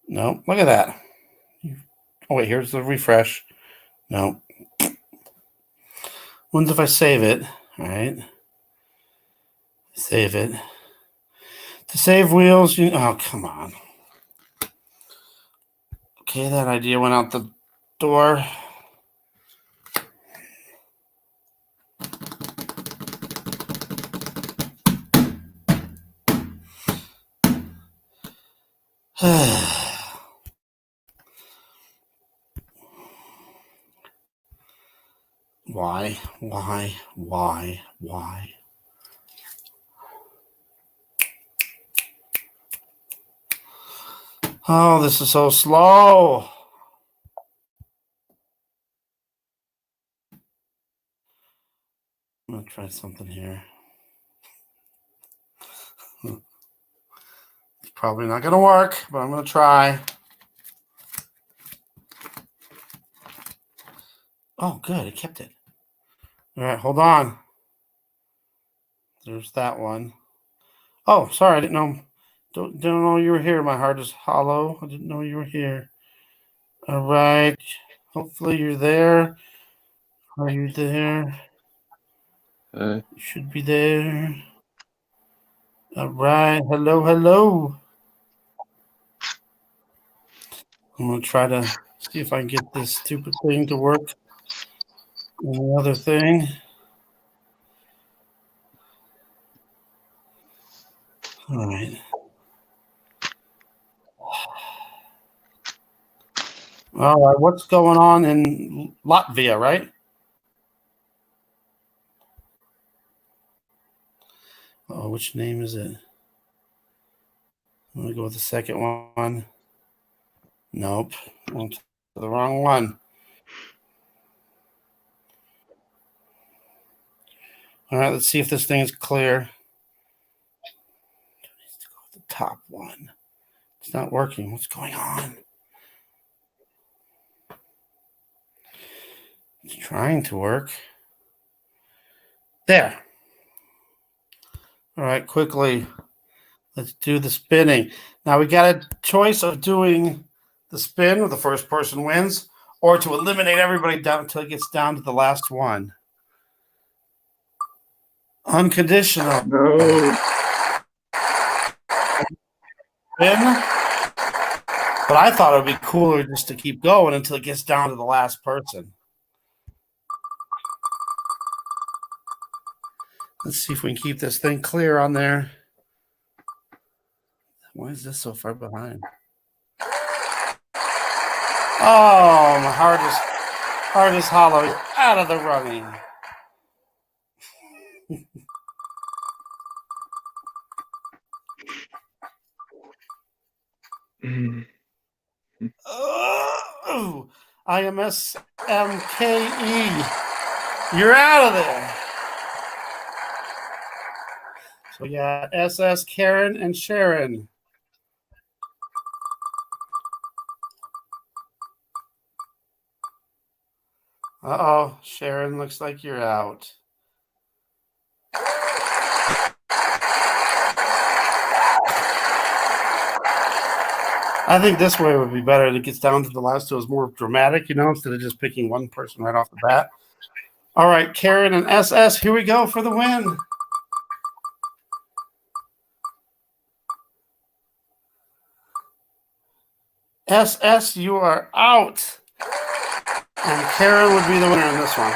No, look at that. Oh wait, here's the refresh. No. When's if I save it? All right. Save it. To save wheels, oh come on. Okay, that idea went out the door. Why? Oh, this is so slow. I'm going to try something here. It's probably not going to work, but I'm going to try. Oh, good. It kept it. All right, hold on. There's that one. Oh, sorry. I didn't know. Don't know you were here. My heart is hollow. I didn't know you were here. All right. Hopefully you're there. Are you there? You should be there. All right. Hello. I'm going to try to see if I can get this stupid thing to work. And the other thing. All right. All right. What's going on in Latvia, right? Oh, which name is it? I'm going to go with the second one. Nope. Went to the wrong one. All right. Let's see if this thing is clear. Let's go with the top one. It's not working. What's going on? It's trying to work. There. All right. Quickly. Let's do the spinning. Now we got a choice of doing the spin where the first person wins, or to eliminate everybody down until it gets down to the last one. Unconditional. No. Spin. But I thought it would be cooler just to keep going until it gets down to the last person. Let's see if we can keep this thing clear on there. Why is this so far behind? Oh, my heart is hollow. Out of the running. Oh, IMSMKE. You're out of there. So yeah, SS, Karen, and Sharon. Uh-oh, Sharon, looks like you're out. I think this way would be better. It gets down to the last two. It's more dramatic, instead of just picking one person right off the bat. All right, Karen and SS, here we go for the win. SS, you are out. And Karen would be the winner in this one.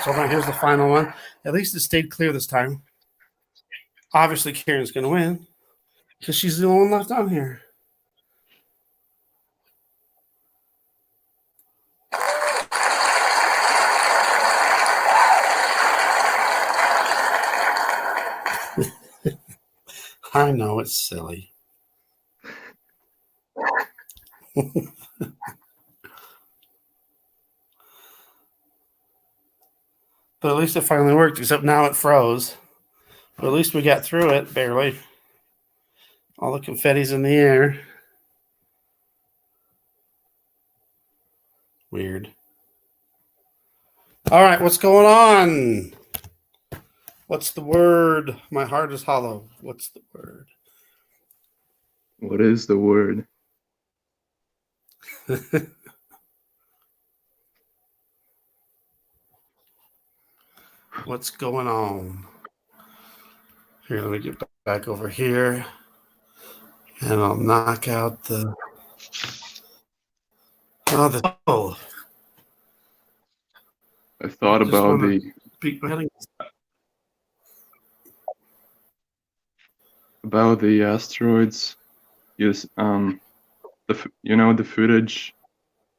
So now here's the final one. At least it stayed clear this time. Obviously, Karen's going to win because she's the only one left on here. I know, it's silly. But at least it finally worked, except now it froze. But at least we got through it, barely. All the confetti's in the air. Weird. All right, what's going on? What's the word? My heart is hollow. What's the word? What is the word? What's going on? Here, let me get back over here. And I'll knock out the... Oh, I thought just about wanna- the asteroids. Use the footage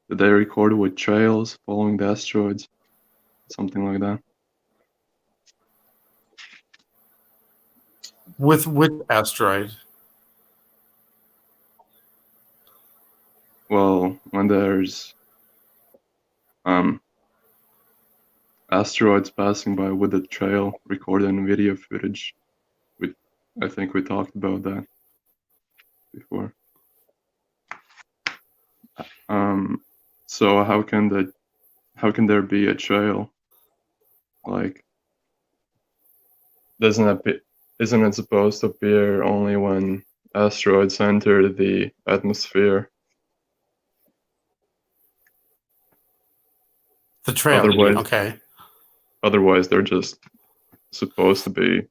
that they recorded with trails following the asteroids, something like that. with asteroid. Well, when there's asteroids passing by with a trail recorded in video footage. I think we talked about that before. So how can there be a trail? Like, isn't it supposed to appear only when asteroids enter the atmosphere? The trail. Otherwise, okay. Otherwise, they're just supposed to be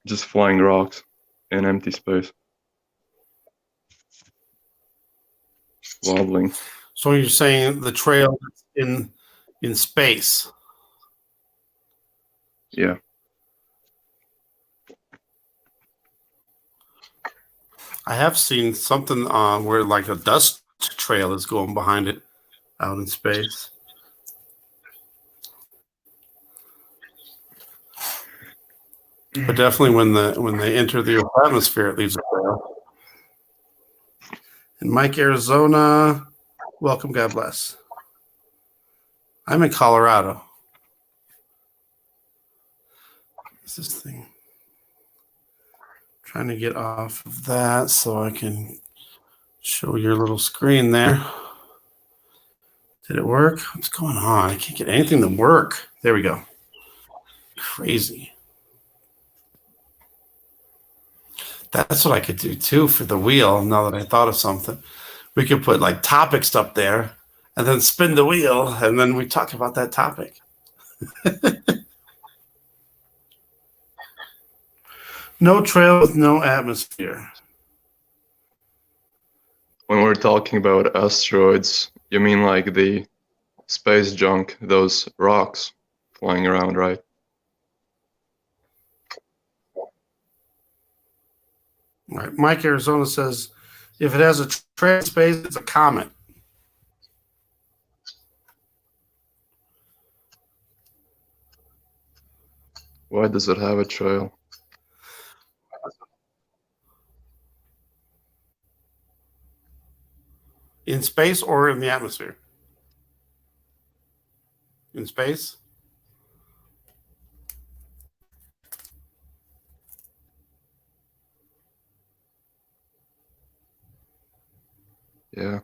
just flying rocks in empty space, wobbling. So you're saying the trail in space? Yeah. I have seen something where like a dust trail is going behind it out in space. But definitely when they enter the atmosphere, it leaves a trail. In Mike, Arizona, welcome, God bless. I'm in Colorado. What's this thing? Trying to get off of that so I can show your little screen there. Did it work? What's going on? I can't get anything to work. There we go. Crazy. That's what I could do too for the wheel. Now that I thought of something, we could put like topics up there and then spin the wheel and then we talk about that topic. No trail with no atmosphere. When we're talking about asteroids, you mean like the space junk, those rocks flying around, right? Right. Mike, Arizona says, if it has a trail in space, it's a comet. Why does it have a trail? In space or in the atmosphere? In space? Yeah.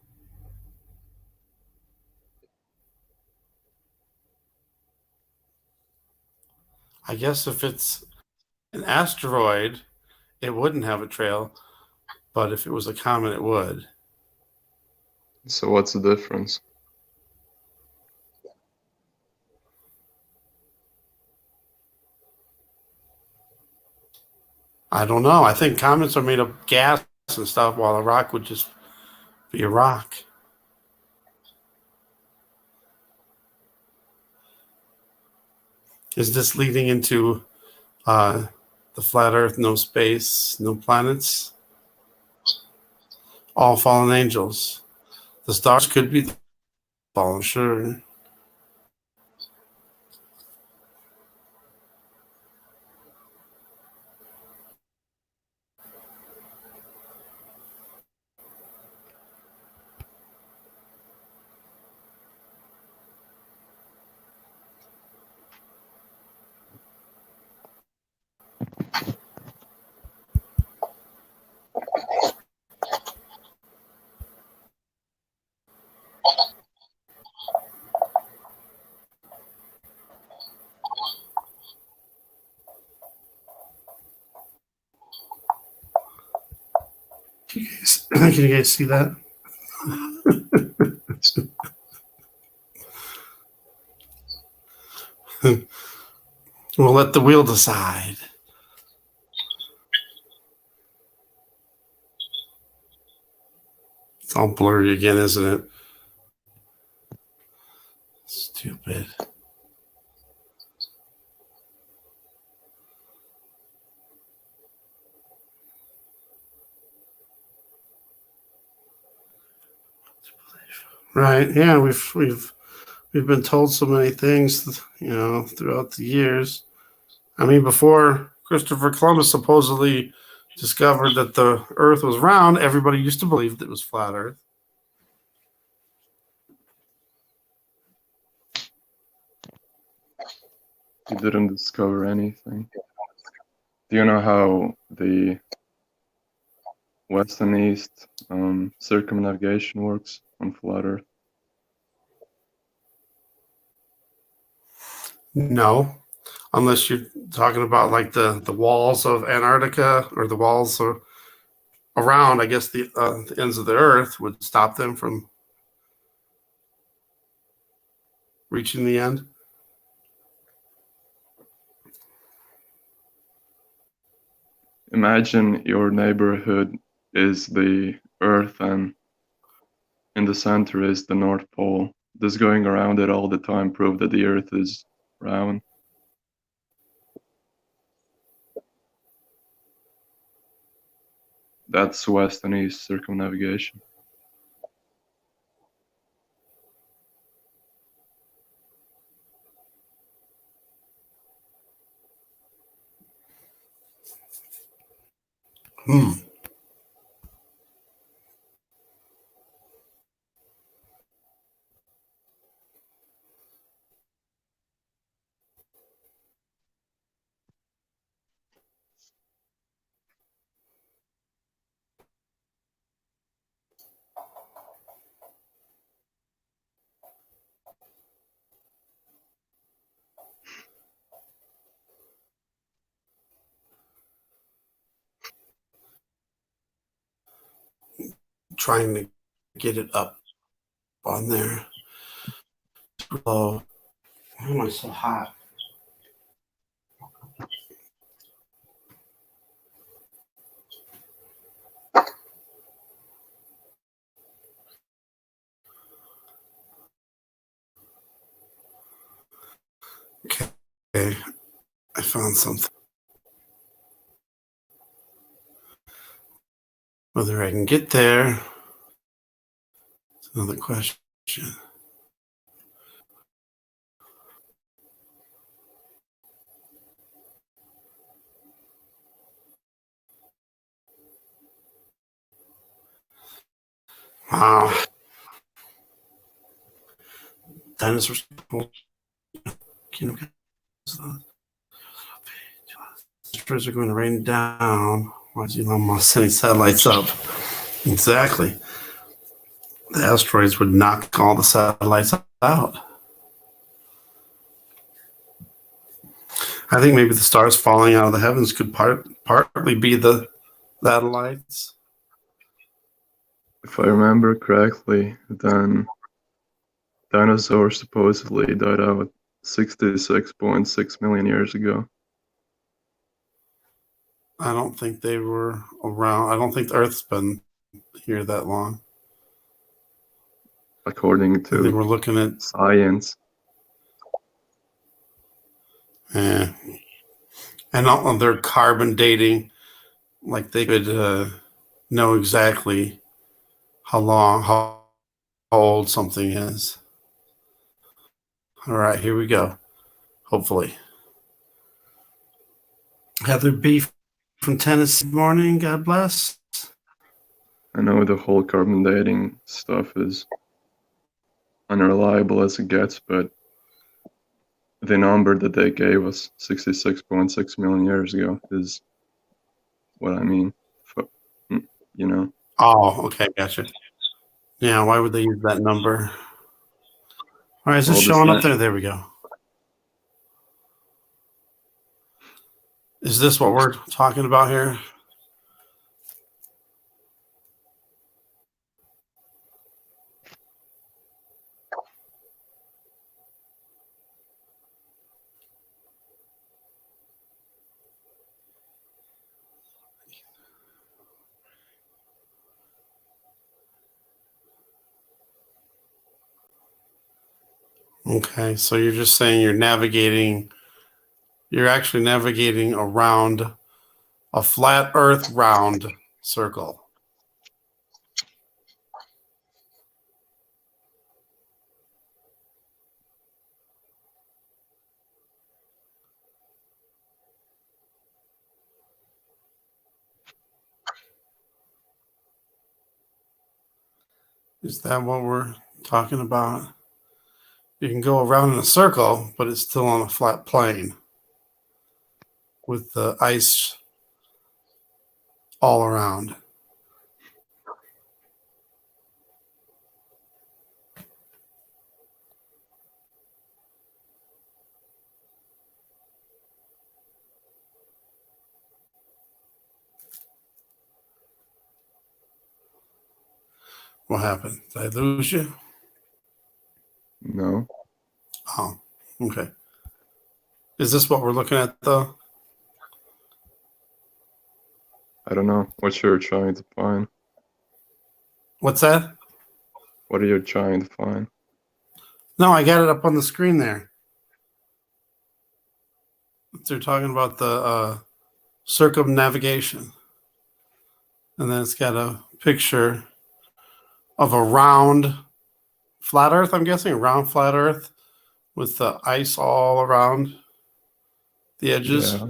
I guess if it's an asteroid, it wouldn't have a trail, but if it was a comet, it would. So what's the difference? I don't know. I think comets are made of gas and stuff, while a rock would just be a rock. Is this leading into the flat Earth, no space, no planets? All fallen angels. The stars could be fallen, sure. Can you guys see that? We'll let the wheel decide. It's all blurry again, isn't it? Stupid. Right. Yeah, we've been told so many things, throughout the years. I mean, before Christopher Columbus supposedly discovered that the Earth was round, everybody used to believe that it was flat Earth. He didn't discover anything. Do you know how the west and east circumnavigation works on flat Earth? No, unless you're talking about like the walls of Antarctica or the walls around, I guess the ends of the Earth would stop them from reaching the end. Imagine your neighborhood is the Earth and in the center is the North Pole. Does going around it all the time prove that the Earth is round? That's west and east circumnavigation. Trying to get it up on there. Oh, why am I so hot? Okay, I found something. Whether I can get there is another question. Wow. Dinosaurs. Dinosaurs are going to rain down. Why is Elon Musk sending satellites up? Exactly. The asteroids would knock all the satellites out. I think maybe the stars falling out of the heavens could partly be the satellites. If I remember correctly, then dinosaurs supposedly died out 66.6 million years ago. I don't think they were around. I don't think the Earth's been here that long. According I think to we're looking at science. and they're carbon dating, like they could know exactly how old something is. All right, here we go. Hopefully. Heather B from Tennessee. Morning. God bless. I know the whole carbon dating stuff is unreliable as it gets, but the number that they gave us, 66.6 million years ago, is what I mean. You know. Oh, okay, gotcha. Yeah, why would they use that number? All right, is this showing up there? There we go. Is this what we're talking about here? Okay, so you're just saying you're actually navigating around a flat Earth round circle. Is that what we're talking about? You can go around in a circle, but it's still on a flat plane with the ice all around. What happened? Did I lose you? No, Oh, okay. Is this what we're looking at, though? I don't know what you're trying to find. What's that? What are you trying to find? No, I got it up on the screen there. They're talking about the circumnavigation. And then it's got a picture of a round flat Earth, I'm guessing, a round flat Earth with the ice all around the edges. Yeah,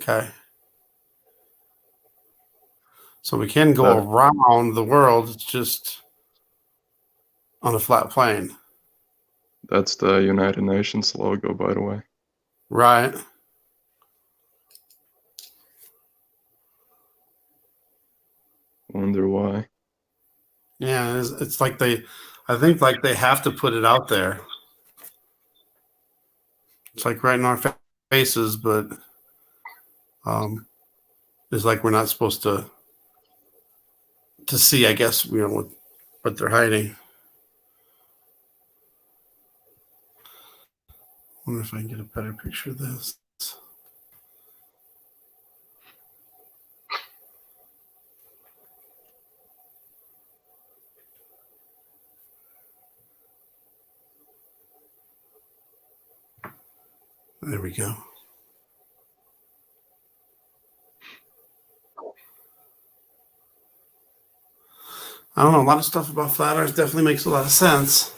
Okay. So we can go around the world, it's just on a flat plane. that's the United Nations logo, by the way. Right. Wonder why. Yeah, it's like I think like they have to put it out there. It's like right in our faces, but it's like we're not supposed to see, I guess, what they're hiding. I wonder if I can get a better picture of this. There we go. I don't know. A lot of stuff about flat Earth definitely makes a lot of sense.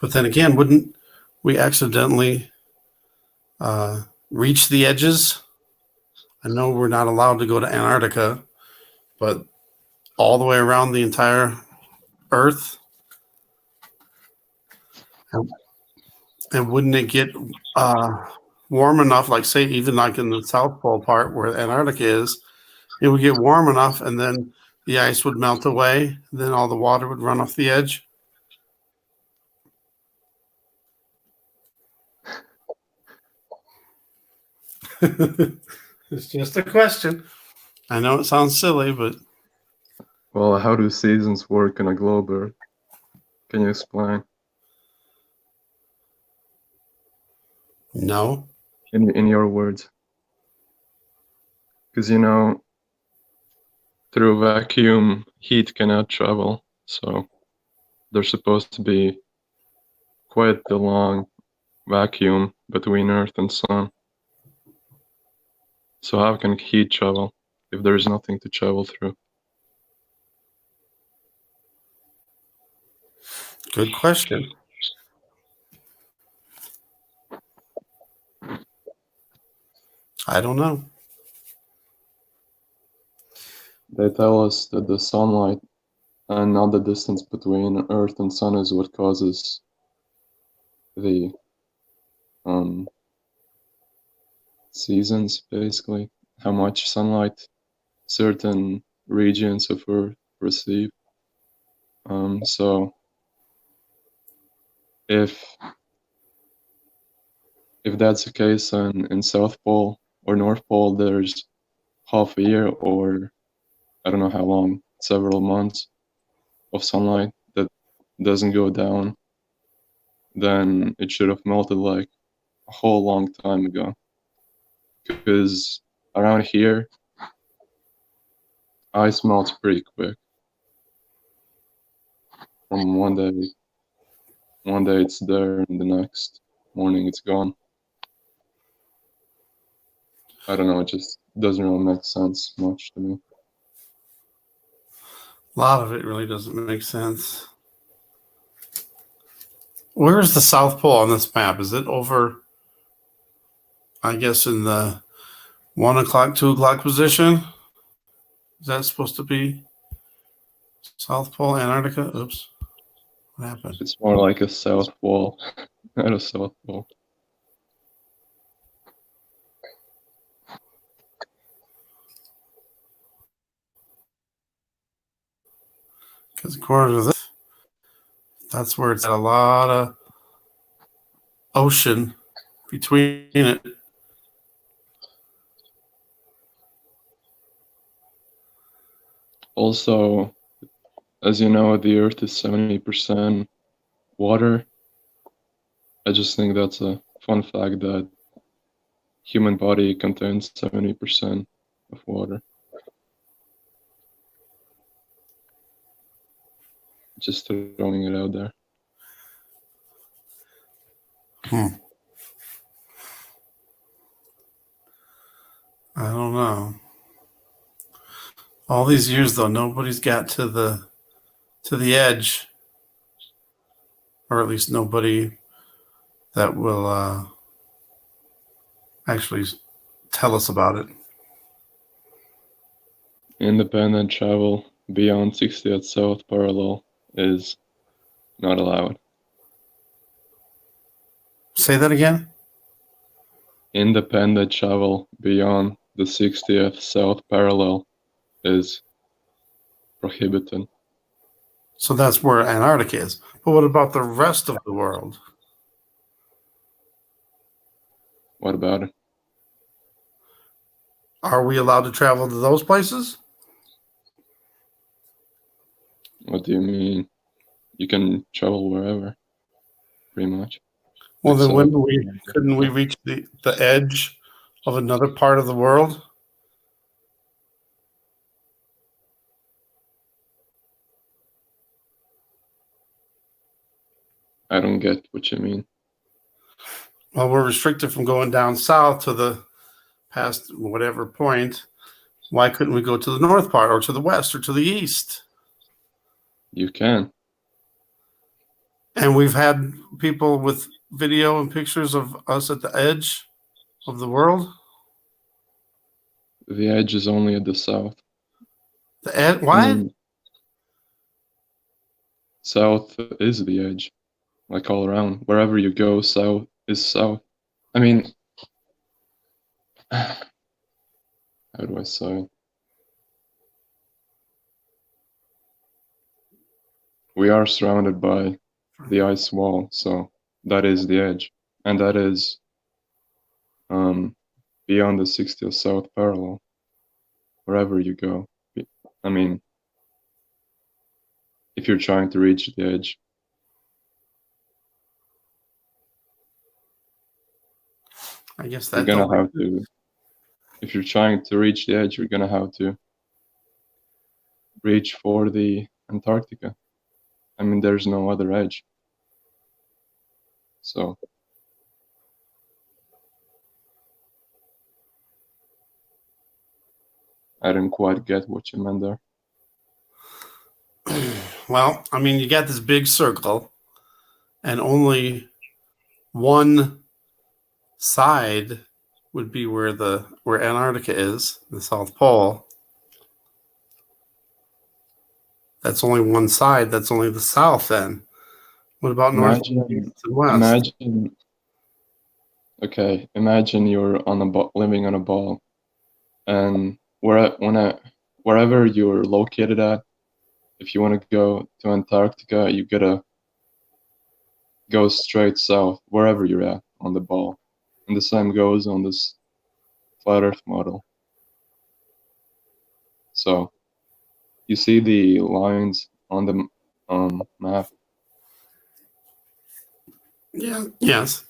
But then again, wouldn't we accidentally reach the edges? I know we're not allowed to go to Antarctica, but all the way around the entire Earth? And wouldn't it get warm enough, like say even like in the South Pole part where Antarctica is, it would get warm enough and then the ice would melt away, and then all the water would run off the edge? It's just a question. I know it sounds silly, but Well, how do seasons work in a globe Earth? Can you explain? no. In your words. Because, through vacuum, heat cannot travel. So there's supposed to be quite a long vacuum between Earth and Sun. So how can heat travel if there's nothing to travel through? Good question. I don't know. They tell us that the sunlight and not the distance between Earth and Sun is what causes the seasons, basically. How much sunlight certain regions of Earth receive. So if that's the case in South Pole or North Pole, there's half a year or I don't know how long, several months of sunlight that doesn't go down, then it should have melted like a whole long time ago. Because around here, ice melts pretty quick from one day one day it's there and the next morning it's gone. I don't know, it just doesn't really make sense much to me. A lot of it really doesn't make sense. Where is the South Pole on this map? Is it over, I guess, in the 1 o'clock, 2 o'clock position? Is that supposed to be South Pole, Antarctica? Oops. What happened? It's more like a south wall, not a south pole. Because according to this, that's where it's got a lot of ocean between it. Also, as you know, the Earth is 70% water. I just think that's a fun fact that human body contains 70% of water. Just throwing it out there. I don't know. All these years though, nobody's got to the edge, or at least nobody that will actually tell us about it. Independent travel beyond 60th south parallel is not allowed. Say that again? Independent travel beyond the 60th south parallel is prohibited. So that's where Antarctica is. But what about the rest of the world? What about it? Are we allowed to travel to those places? What do you mean? You can travel wherever, pretty much. Well, then Except- couldn't we reach the edge of another part of the world? I don't get what you mean. Well, we're restricted from going down south to the past whatever point. Why couldn't we go to the north part or to the west or to the east? You can. And we've had people with video and pictures of us at the edge of the world. The edge is only at the south. The edge? I Why? mean, south is the edge. Like all around. Wherever you go, south is south. I mean, how do I say it? We are surrounded by the ice wall, so that is the edge. And that is beyond the 60th south parallel. Wherever you go. I mean, if you're trying to reach the edge. I guess You're that's gonna have to, if you're trying to reach the edge, you're gonna have to reach for the Antarctica. I mean, there's no other edge. So I didn't quite get what you meant there. Well, I mean, you got this big circle, and only one side would be where Antarctica is, the South Pole. That's only one side. That's only the south. Then, what about north, east, and west? Imagine you're on living on a ball, and wherever you're located at, if you want to go to Antarctica, you gotta go straight south, wherever you're at on the ball. And the same goes on this flat Earth model. So, you see the lines on the map? Yeah. Yes.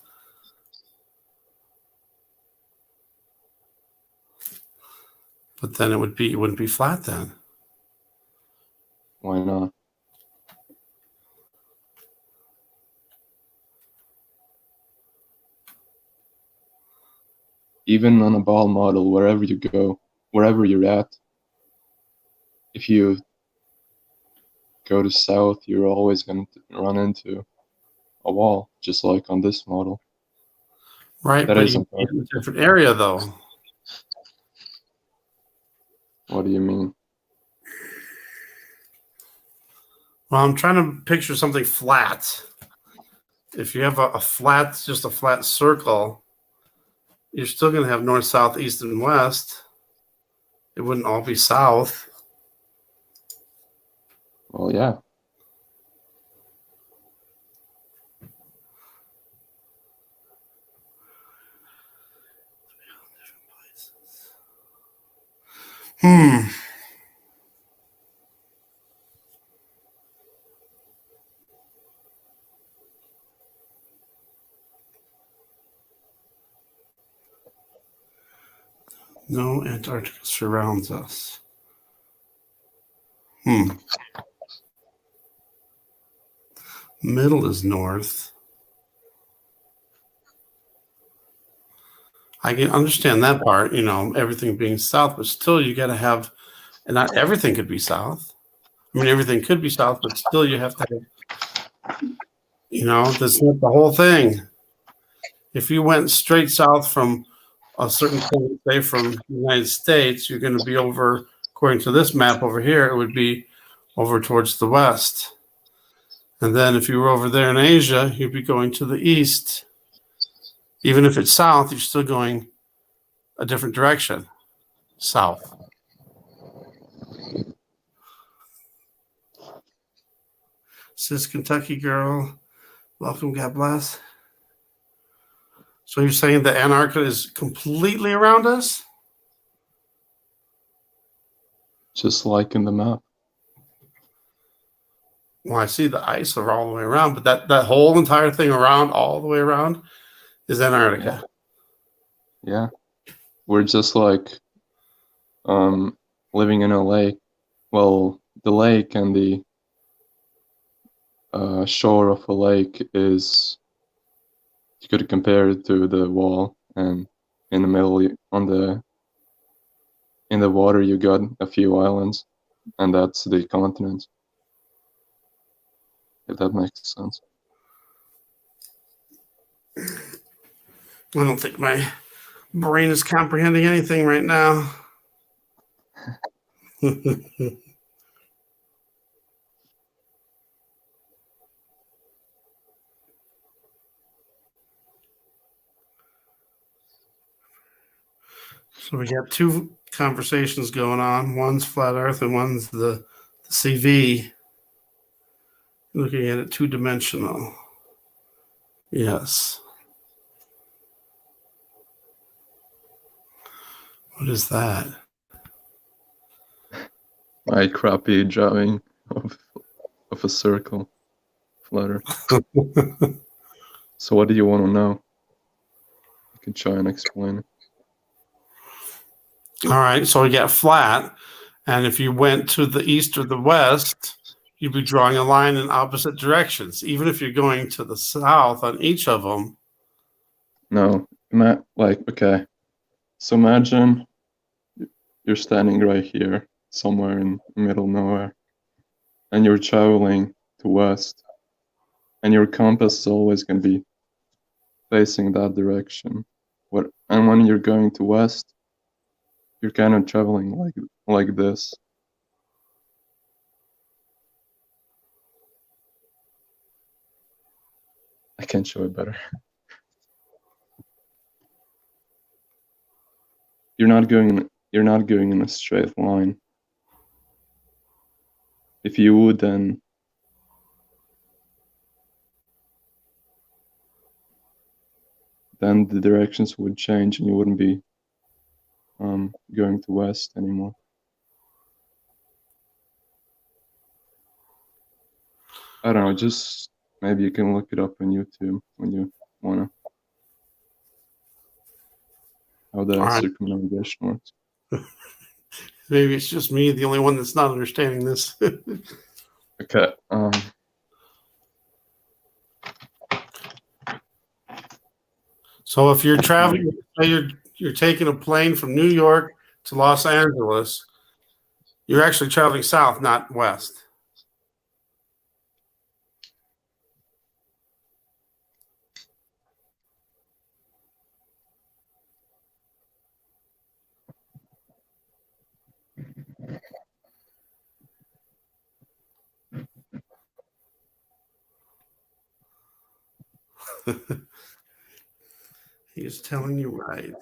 But then it wouldn't be flat then. Why not? even on a ball model, wherever you go, wherever you're at, if you go to south, you're always going to run into a wall, just like on this model. Right, That but is you Antarctica. in a different area, though. What do you mean? Well, I'm trying to picture something flat. If you have a flat, just a flat circle, you're still going to have north, south, east, and west. It wouldn't all be south. Well, yeah. Hmm. No, Antarctica surrounds us. Middle is north. I can understand that part, everything being south, but still you got to have, and not everything could be south. I mean, everything could be south, but still you have to have, that's not the whole thing. If you went straight south from a certain point, say from the United States, you're going to be over, according to this map over here, it would be over towards the west. And then if you were over there in Asia, you'd be going to the east. Even if it's south, you're still going a different direction, south. Sis Kentucky girl, welcome, God bless. So you're saying that Antarctica is completely around us? Just like in the map. Well, I see the ice are all the way around, but that whole entire thing around, all the way around, is Antarctica. Yeah. We're just like living in a lake. Well, the lake and the shore of a lake is, you could compare it to the wall, and in the middle, in the water, you got a few islands, and that's the continent. If that makes sense. I don't think my brain is comprehending anything right now. So we got two conversations going on. One's flat Earth and one's the CV. Looking at it two-dimensional. Yes. What is that? My crappy drawing of a circle, flutter. So what do you want to know? I can try and explain it. All right, so we got flat, and if you went to the east or the west, you'd be drawing a line in opposite directions. Even if you're going to the south on each of them. No, okay. So imagine you're standing right here, somewhere in the middle of nowhere, and you're traveling to west, and your compass is always going to be facing that direction. And when you're going to west, you're kind of traveling like this. I can show it better. You're not going in a straight line. If you would, then the directions would change, and you wouldn't be going to west anymore. I don't know, just maybe you can look it up on YouTube when you wanna. How the circumnavigation works. Maybe it's just me, the only one that's not understanding this. Okay. So if you're traveling, say you're taking a plane from New York to Los Angeles, you're actually traveling south, not west. He's telling you right.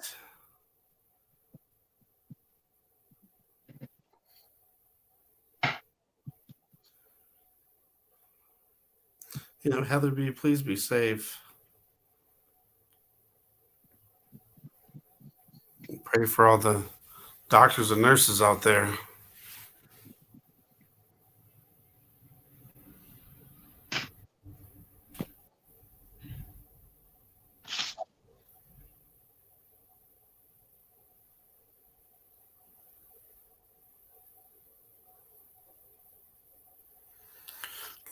Heather B, please be safe. Pray for all the doctors and nurses out there.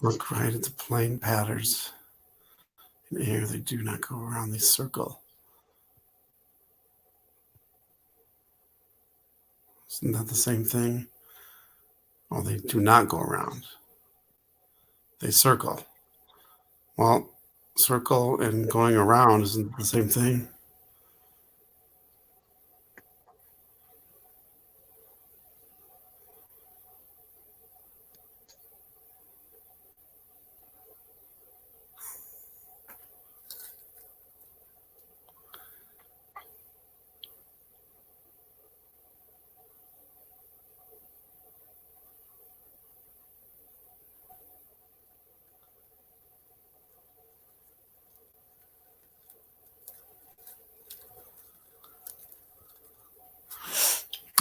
Look right at the plane patterns in air. They do not go around, they circle. Isn't that the same thing? Oh, they do not go around. They circle. Well, circle and going around isn't the same thing.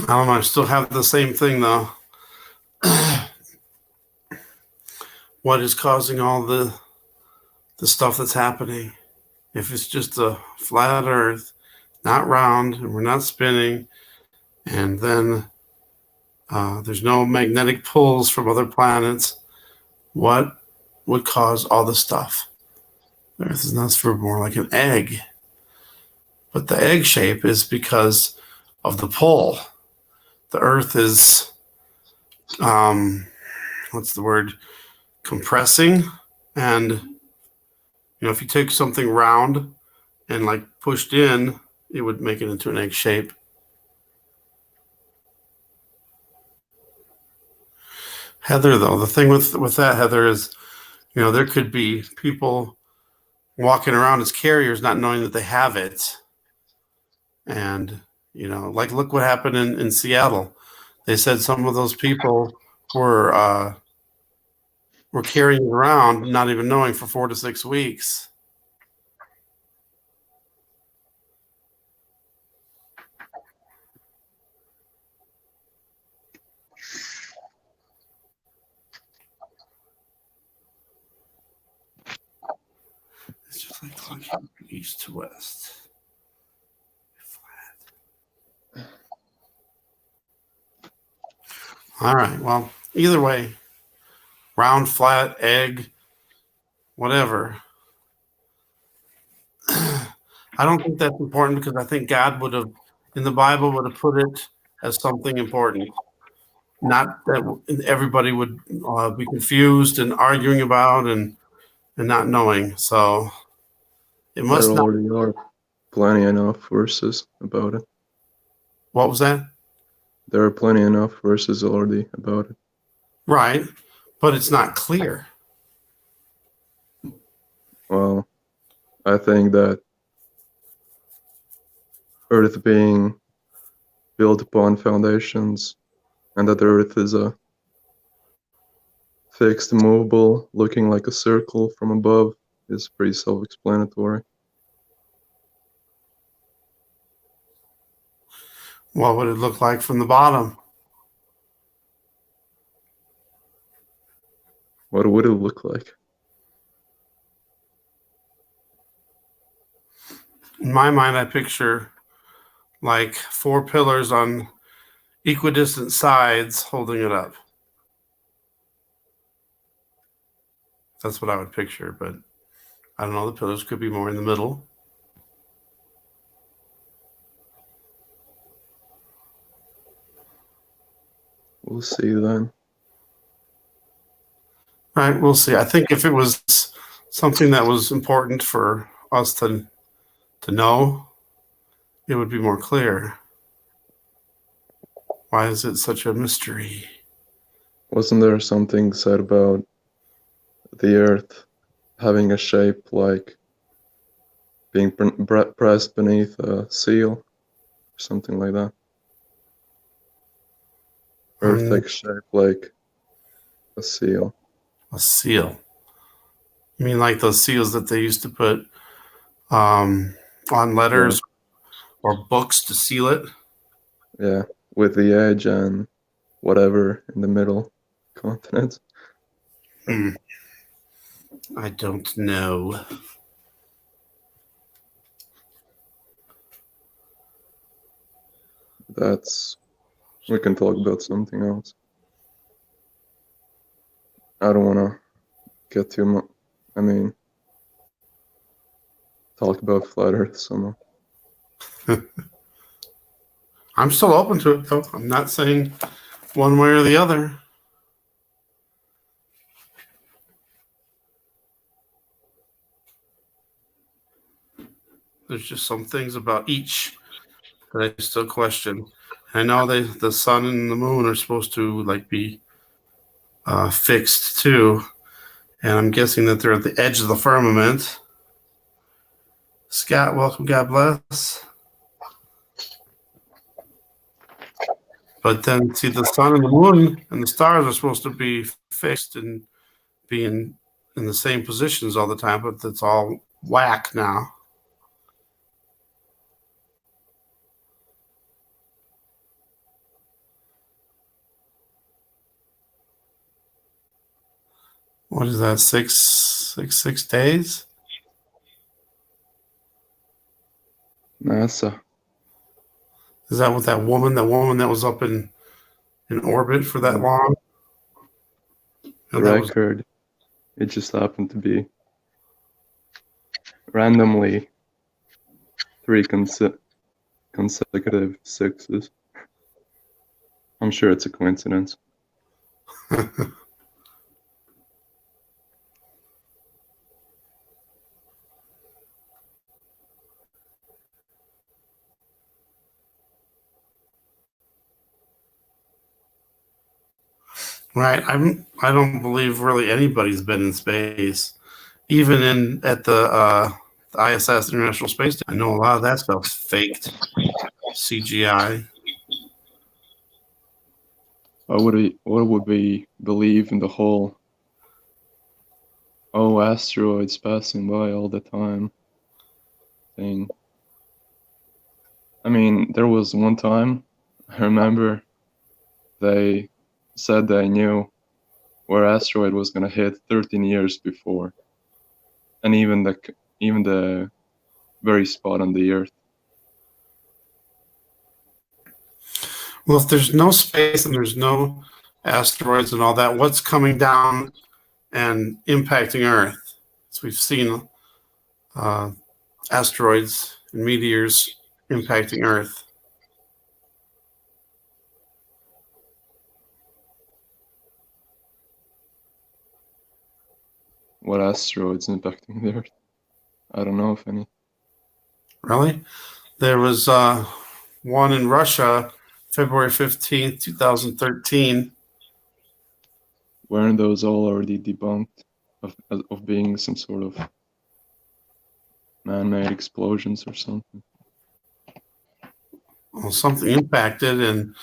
I don't know. I still have the same thing though. What is causing all the stuff that's happening? If it's just a flat Earth, not round, and we're not spinning, and then there's no magnetic pulls from other planets, what would cause all the stuff? The Earth is not for more like an egg, but the egg shape is because of the pull. The Earth is, what's the word? Compressing. And, if you take something round and like pushed in, it would make it into an egg shape. Heather, though, the thing with that, Heather, is, there could be people walking around as carriers not knowing that they have it. And, like look what happened in Seattle. They said some of those people were carrying it around, not even knowing, for 4 to 6 weeks. It's just like going east to west. Flat. All right. Well, either way, round, flat, egg, whatever. I don't think that's important, because I think God would have, in the Bible, would have put it as something important. Not that everybody would be confused and arguing about and not knowing. So it must There not. already are plenty enough verses about it. What was that? There are plenty enough verses already about it. Right, but it's not clear. Well, I think that Earth being built upon foundations, and that the Earth is a fixed, immovable, looking like a circle from above, is pretty self-explanatory. What would it look like from the bottom? What would it look like? In my mind, I picture like 4 pillars on equidistant sides holding it up. That's what I would picture, but I don't know. The pillars could be more in the middle. We'll see then. Right, we'll see. I think if it was something that was important for us to know, it would be more clear. Why is it such a mystery? Wasn't there something said about the Earth having a shape like being pressed beneath a seal, or something like that? Earth shape like a seal. A seal. You mean like those seals that they used to put on letters or books to seal it? Yeah, with the edge and whatever in the middle continent. I don't know. We can talk about something else. I don't want to get too much, talk about flat Earth so much. I'm still open to it, though. I'm not saying one way or the other. There's just some things about each that I still question. I know the sun and the moon are supposed to be fixed too, and I'm guessing that they're at the edge of the firmament. Scott, welcome. God bless. But then, see, the sun and the moon and the stars are supposed to be fixed and being in the same positions all the time, but it's all whack now. What is that? Six days? NASA. Is that what that woman that was up in orbit for that long? The record, it just happened to be randomly 3 consecutive 6s. I'm sure it's a coincidence. Right. I don't believe really anybody's been in space, even at the ISS, International Space Station. I know a lot of that stuff's faked, CGI. What would we believe in the whole asteroids passing by all the time thing? I mean, there was one time, I remember, they said they knew where asteroid was gonna hit 13 years before, and even the very spot on the Earth. Well, if there's no space and there's no asteroids and all that, what's coming down and impacting Earth? So we've seen asteroids and meteors impacting Earth. What asteroids impacting the Earth? I don't know if any. Really? There was one in Russia, February 15th, 2013. Weren't those all already debunked of being some sort of man-made explosions or something? Well, something impacted and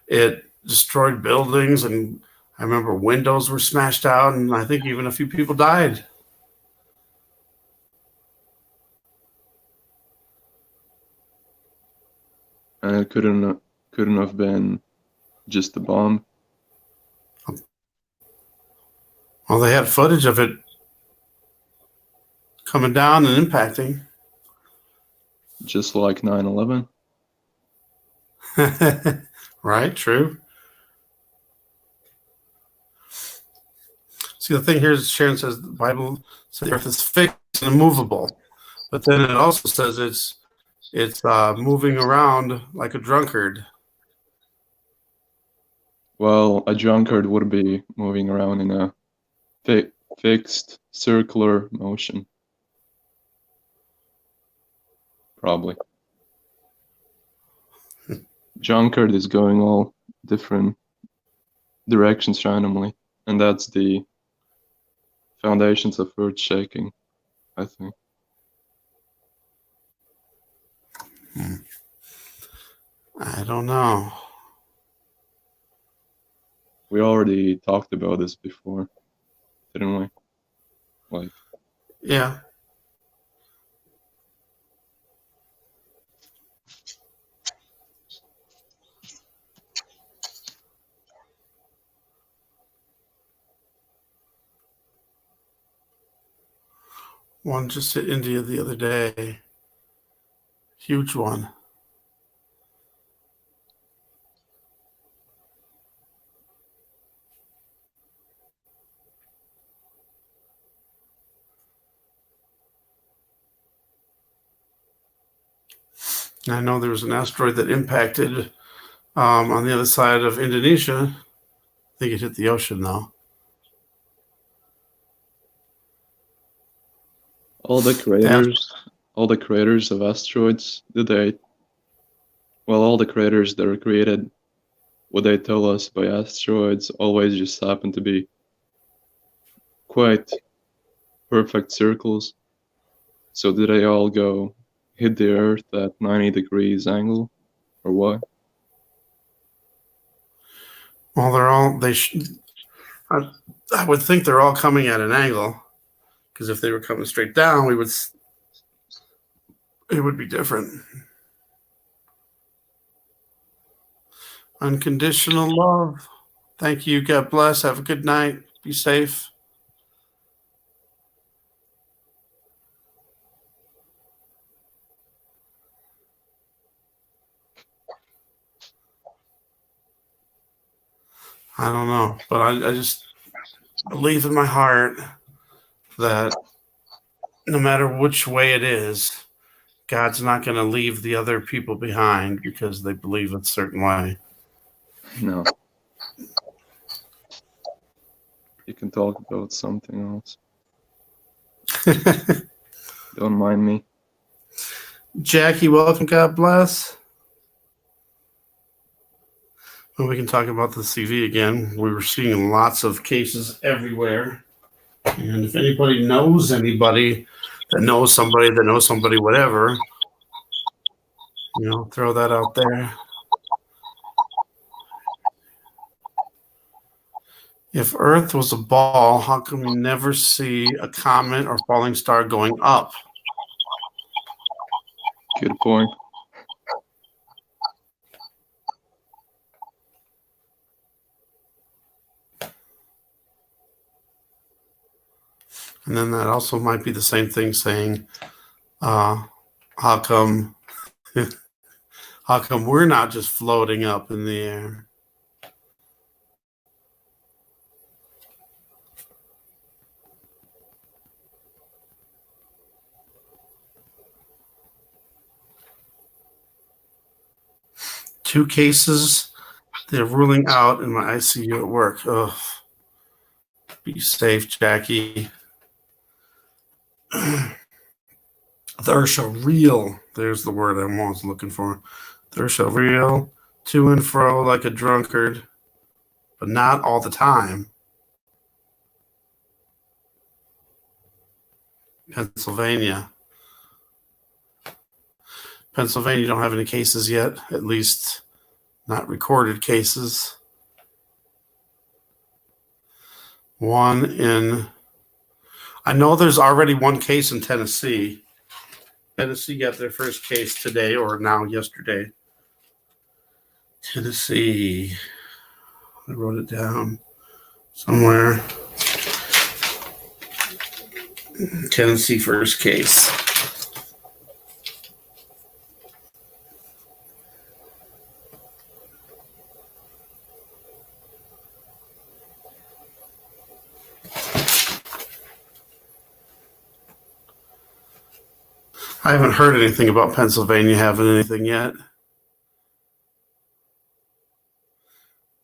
it destroyed buildings, and I remember windows were smashed out, and I think even a few people died. And it couldn't have been just a bomb. Well, they had footage of it coming down and impacting. Just like 9/11. Right, true. See, the thing here is Sharon says the Bible says the earth is fixed and immovable, but then it also says it's moving around like a drunkard. Well, a drunkard would be moving around in a fixed circular motion. Probably. Drunkard is going all different directions randomly, and that's the foundations of earth shaking, I think. I don't know. We already talked about this before, didn't we? Like, Yeah. One just hit India the other day. Huge one. I know there was an asteroid that impacted on the other side of Indonesia. I think it hit the ocean, though. all the craters of asteroids, all the craters that are created, what they tell us by asteroids always just happen to be quite perfect circles. So did they all go hit the Earth at 90 degrees angle, or what? Well, I would think they're all coming at an angle, because if they were coming straight down, it would be different. Unconditional love. Thank you. God bless. Have a good night. Be safe. I don't know, but I just believe in my heart that no matter which way it is, God's not going to leave the other people behind because they believe a certain way. No. You can talk about something else. Don't mind me. Jackie, welcome. God bless. Well, we can talk about the CV again. We were seeing lots of cases everywhere. And if anybody knows anybody that knows somebody, whatever, throw that out there. If Earth was a ball, how come we never see a comet or falling star going up? Good point. And then that also might be the same thing saying, how come we're not just floating up in the air? Two cases they're ruling out in my ICU at work. Oh, be safe, Jackie. They're so real. There's the word I'm always looking for. They're so real, to and fro like a drunkard, but not all the time. Pennsylvania, you don't have any cases yet, at least not recorded cases. I know there's already one case in Tennessee. Tennessee got their first case today or now yesterday. Tennessee. I wrote it down somewhere. Tennessee first case. I haven't heard anything about Pennsylvania having anything yet.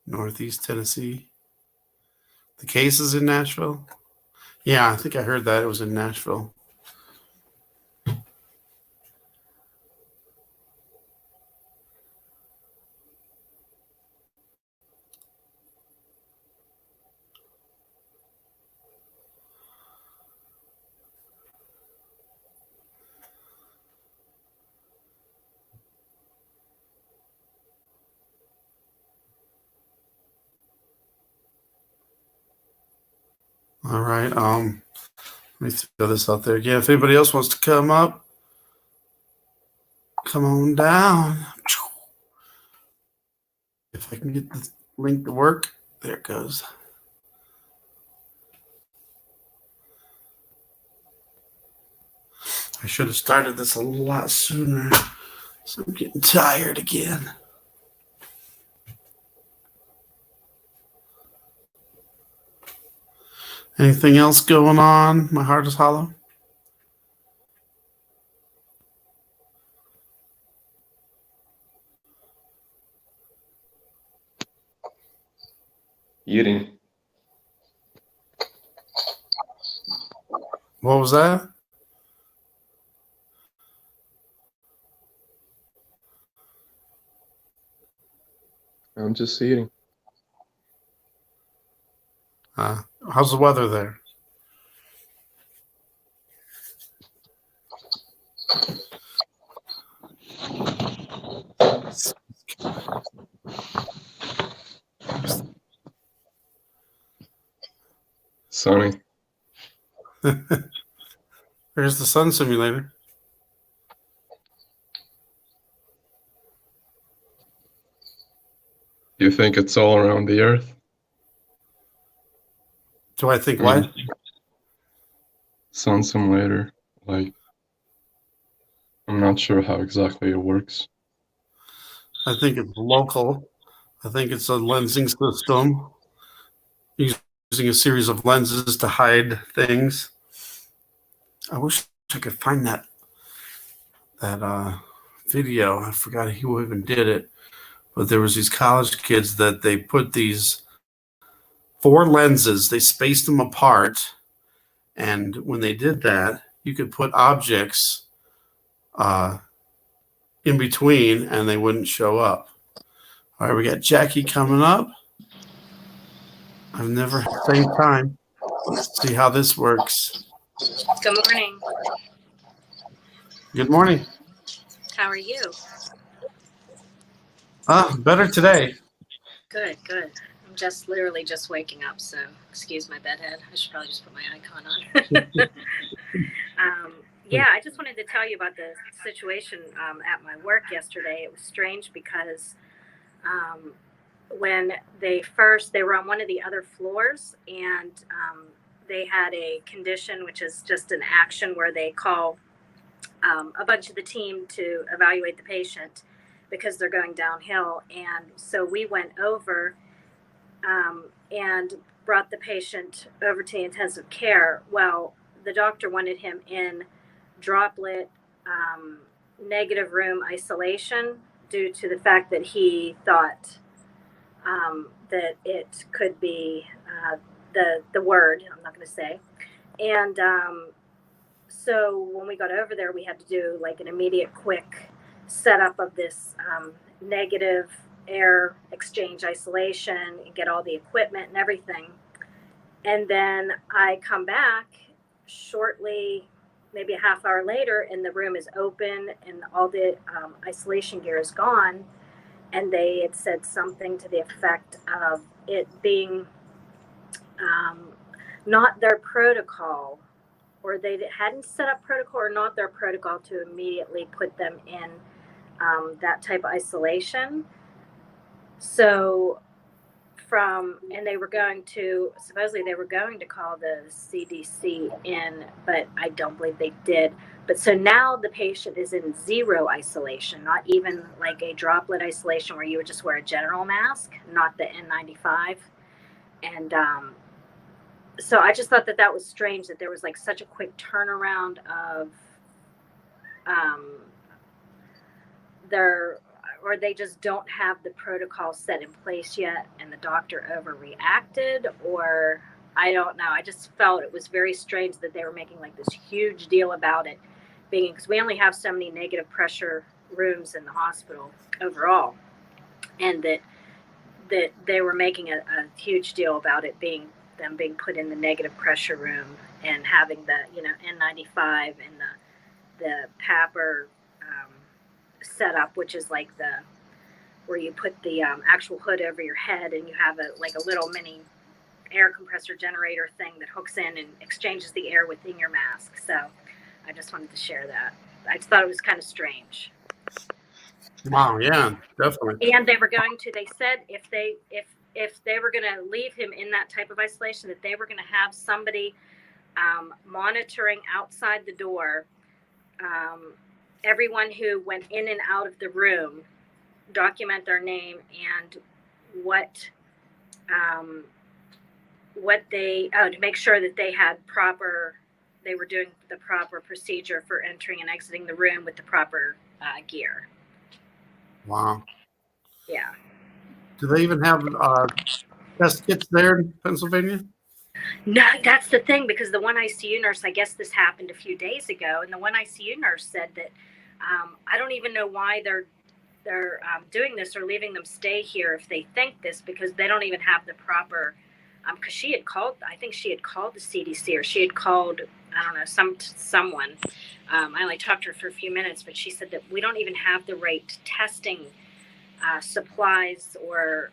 North Northeast Tennessee. The case is in Nashville. Yeah, I think I heard that it was in Nashville. All right. Let me throw this out there again. If anybody else wants to come up, come on down. If I can get the link to work, there it goes. I should have started this a lot sooner. So I'm getting tired again. Anything else going on? My heart is hollow. Eating. What was that? I'm just eating. How's the weather there? Sunny. There's the sun simulator. You think it's all around the earth? Do I think what? Sun simulator. Like, I'm not sure how exactly it works. I think it's local. I think it's a lensing system using a series of lenses to hide things. I wish I could find that video. I forgot who even did it, but there was these college kids that they put these 4 lenses, they spaced them apart, and when they did that, you could put objects in between and they wouldn't show up. All right, we got Jackie coming up. I've never had the same time. Let's see how this works. Good morning. Good morning. How are you? Better today. Good, good. I'm just literally just waking up, so excuse my bedhead. I should probably just put my icon on. Yeah, I just wanted to tell you about the situation at my work yesterday. It was strange because when they were on one of the other floors, and they had a condition, which is just an action where they call a bunch of the team to evaluate the patient because they're going downhill. And so we went over and brought the patient over to intensive care. Well, the doctor wanted him in droplet negative room isolation due to the fact that he thought that it could be the word I'm not going to say. And so when we got over there, we had to do like an immediate quick setup of this negative air exchange isolation and get all the equipment and everything. And then I come back shortly, maybe a half hour later, and the room is open and all the isolation gear is gone. And they had said something to the effect of it being not their protocol, or they hadn't set up protocol, or not their protocol to immediately put them in that type of isolation. So and they were supposedly they were going to call the CDC in, but I don't believe they did. But so now the patient is in zero isolation, not even like a droplet isolation where you would just wear a general mask, not the N95. And so I just thought that was strange that there was like such a quick turnaround of their or they just don't have the protocol set in place yet and the doctor overreacted, or I don't know. I just felt it was very strange that they were making like this huge deal about it being, because we only have so many negative pressure rooms in the hospital overall, and that they were making a huge deal about it being put in the negative pressure room and having the N95 and the PAPR setup, which is like where you put the actual hood over your head and you have a little mini air compressor generator thing that hooks in and exchanges the air within your mask. So I just wanted to share that. I just thought it was kind of strange. Wow, yeah, definitely. And they said if they were going to leave him in that type of isolation, that they were going to have somebody monitoring outside the door, everyone who went in and out of the room, document their name and what they to make sure that they were doing the proper procedure for entering and exiting the room with the proper gear. Wow. Yeah. Do they even have test kits there in Pennsylvania? No, that's the thing, because the one ICU nurse, I guess this happened a few days ago, and the one ICU nurse said that I don't even know why they're doing this or leaving them stay here if they think this, because they don't even have the proper. Because she had called, I think she had called the CDC, or she had called, I don't know, someone. I only talked to her for a few minutes, but she said that we don't even have the right testing supplies or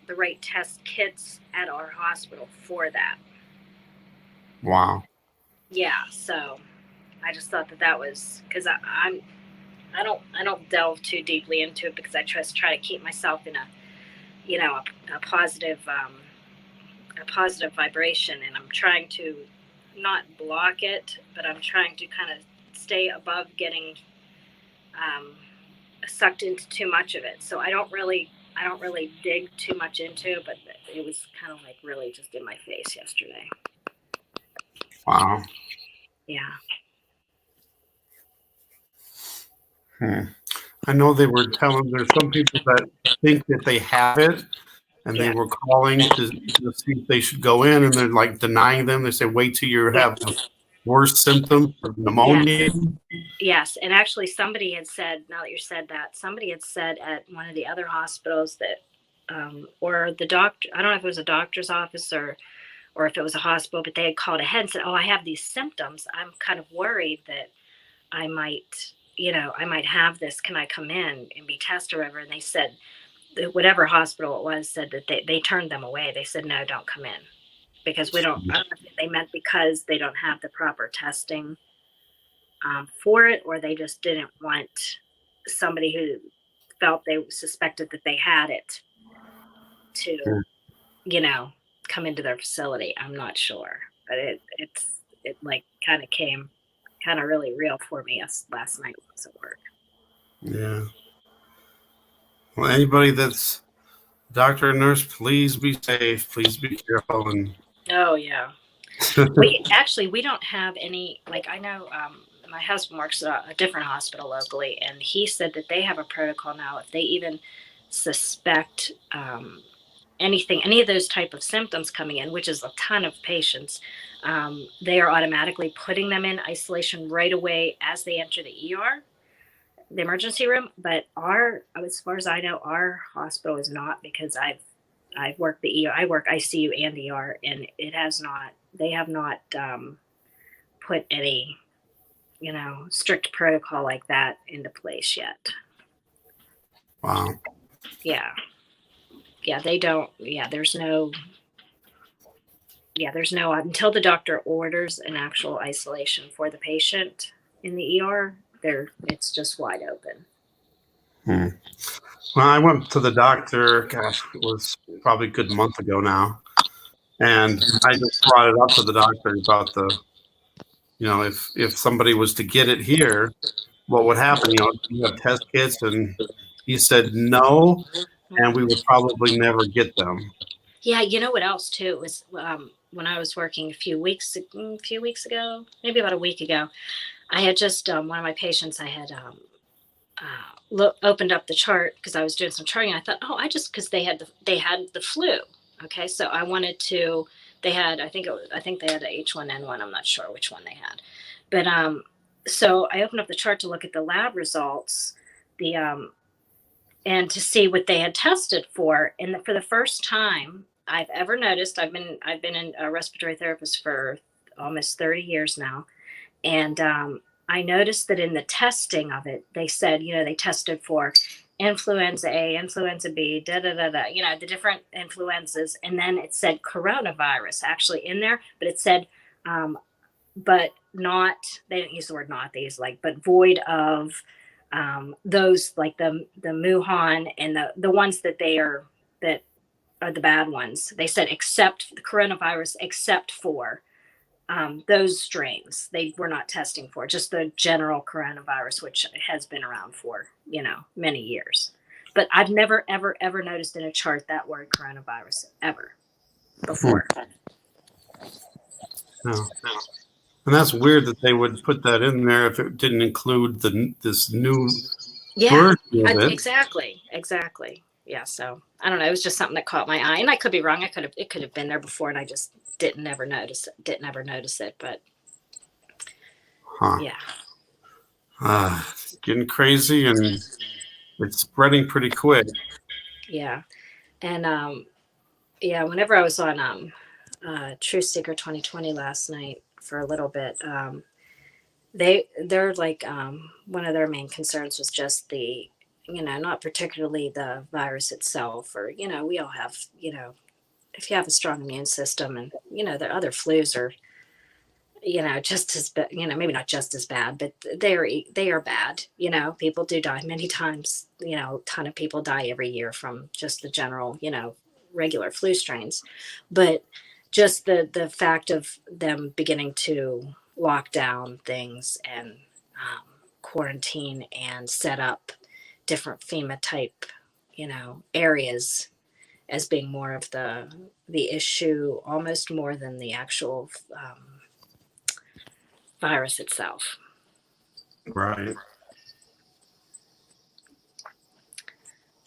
the right test kits at our hospital for that. Wow. Yeah, so I just thought that was, because I don't delve too deeply into it, because I just try to keep myself in a positive vibration, and I'm trying to not block it, but I'm trying to kind of stay above getting sucked into too much of it. So I don't really dig too much into it, but it was kind of like really just in my face yesterday. Wow. Yeah. I know they were telling, there's some people that think that they have it, and they were calling to see if they should go in, and they're like denying them. They say, wait till you have the worst symptoms of pneumonia. Yes. And actually somebody had said, now that you said that, somebody had said at one of the other hospitals that, or the doctor, I don't know if it was a doctor's office or if it was a hospital, but they had called ahead and said, oh, I have these symptoms. I'm kind of worried that I might have this. Can I come in and be tested or whatever? And they said, whatever hospital it was, said that they turned them away. They said, no, don't come in, because I don't know if they meant because they don't have the proper testing for it, or they just didn't want somebody who felt they suspected that they had it to, come into their facility. I'm not sure, but it like kind of came kind of really real for me last night when I was at work. Yeah. Well, anybody that's doctor and nurse, please be safe. Please be careful. And oh yeah. We don't have any, like, I know my husband works at a different hospital locally, and he said that they have a protocol now. If they even suspect any of those type of symptoms coming in, which is a ton of patients, they are automatically putting them in isolation right away as they enter the ER, the emergency room. But as far as I know, our hospital is not, because I've worked the ER, I work ICU and ER, and they have not put any, strict protocol like that into place yet. Wow. Yeah. Yeah, they don't. Yeah, there's no, until the doctor orders an actual isolation for the patient in the ER, it's just wide open. Well, I went to the doctor, gosh, it was probably a good month ago now. And I just brought it up to the doctor about if somebody was to get it here, what would happen? You have test kits, and he said no, and we would probably never get them. Yeah, you know what else too? It was when I was working a few weeks ago, maybe about a week ago, I had just one of my patients. I had opened up the chart because I was doing some charting. I thought, oh, because they had the flu. Okay, so I wanted to. They had, I think they had a H1N1. I'm not sure which one they had, but so I opened up the chart to look at the lab results, and to see what they had tested for. And for the first time I've ever noticed, I've been a respiratory therapist for almost 30 years now, and I noticed that in the testing of it, they said, they tested for influenza A, influenza B, the different influenzas. And then it said coronavirus actually in there, but it said, but not, they didn't use the word not, they used but void of those, like the Wuhan and the ones that are the bad ones. They said except the coronavirus, except for those strains they were not testing for, just the general coronavirus, which has been around for many years. But I've never ever noticed in a chart that word coronavirus ever before. No. And that's weird that they would put that in there if it didn't include this new version of it. Exactly. Yeah, so I don't know, it was just something that caught my eye, and I could be wrong. It could have been there before and I just didn't ever notice it, but yeah. Getting crazy, and it's spreading pretty quick. Yeah. And whenever I was on Truth Seeker 2020 last night for a little bit, they're like one of their main concerns was just the not particularly the virus itself, or we all have, if you have a strong immune system, and the other flus are just as bad, maybe not just as bad, but they are bad. People do die many times. A ton of people die every year from just the general regular flu strains. But just the fact of them beginning to lock down things and quarantine and set up different FEMA type areas as being more of the issue, almost more than the actual virus itself. Right.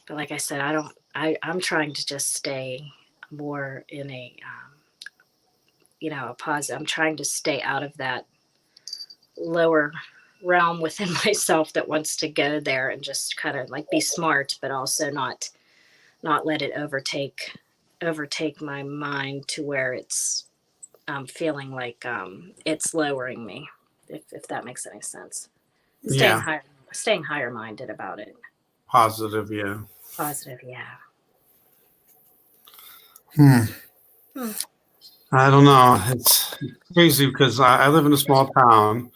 But like I said, I'm trying to just stay more in a a positive. I'm trying to stay out of that lower realm within myself that wants to go there and just kind of be smart, but also not let it overtake my mind to where it's feeling like it's lowering me, if that makes any sense. Staying higher minded about it. Positive, yeah. I don't know. It's crazy because I live in a small town.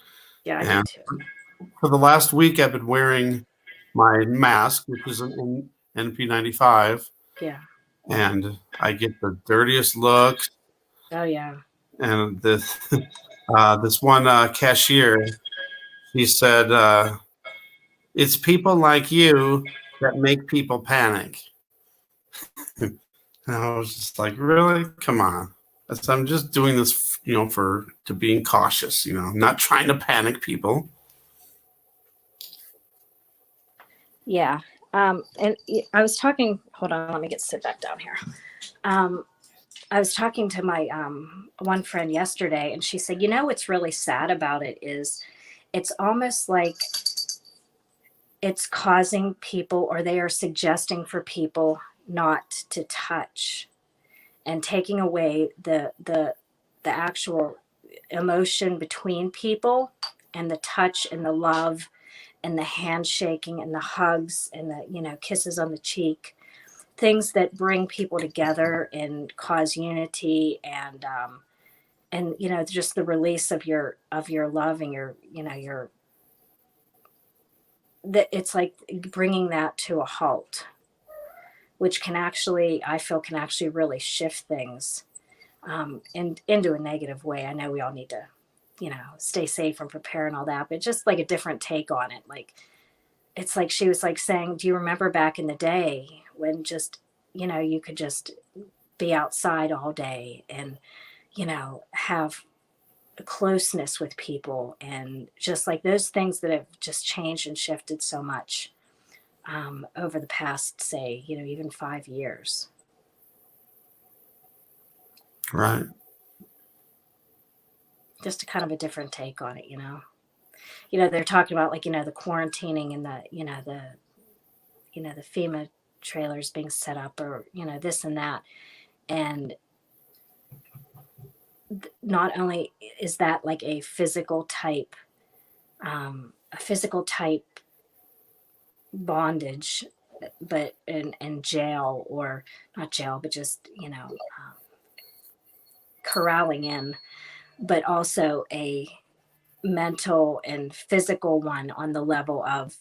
Yeah, I and do too. For the last week, I've been wearing my mask, which is an NP95. Yeah. And I get the dirtiest looks. Oh yeah. And this one cashier, he said, "It's people like you that make people panic." And I was just like, "Really? Come on." I'm just doing this, to being cautious. I'm not trying to panic people. Yeah. And I was talking. Hold on, let me sit back down here. I was talking to my one friend yesterday, and she said, what's really sad about it is it's almost like it's causing people, or they are suggesting for people not to touch, and taking away the actual emotion between people, and the touch and the love and the handshaking and the hugs and the kisses on the cheek, things that bring people together and cause unity, and just the release of your love and your that it's like bringing that to a halt, which I feel can actually really shift things into a negative way. I know we all need to stay safe and prepare and all that, but just like a different take on it. Like, it's like she was saying, do you remember back in the day when just you could just be outside all day and have closeness with people, and just like those things that have just changed and shifted so much over the past, say, even 5 years. Right. Just a kind of a different take on it. They're talking about, like, the quarantining and the FEMA trailers being set up, or, this and that. And not only is that like a physical type bondage, but in jail, or not jail, but just, corralling in, but also a mental and physical one, on the level of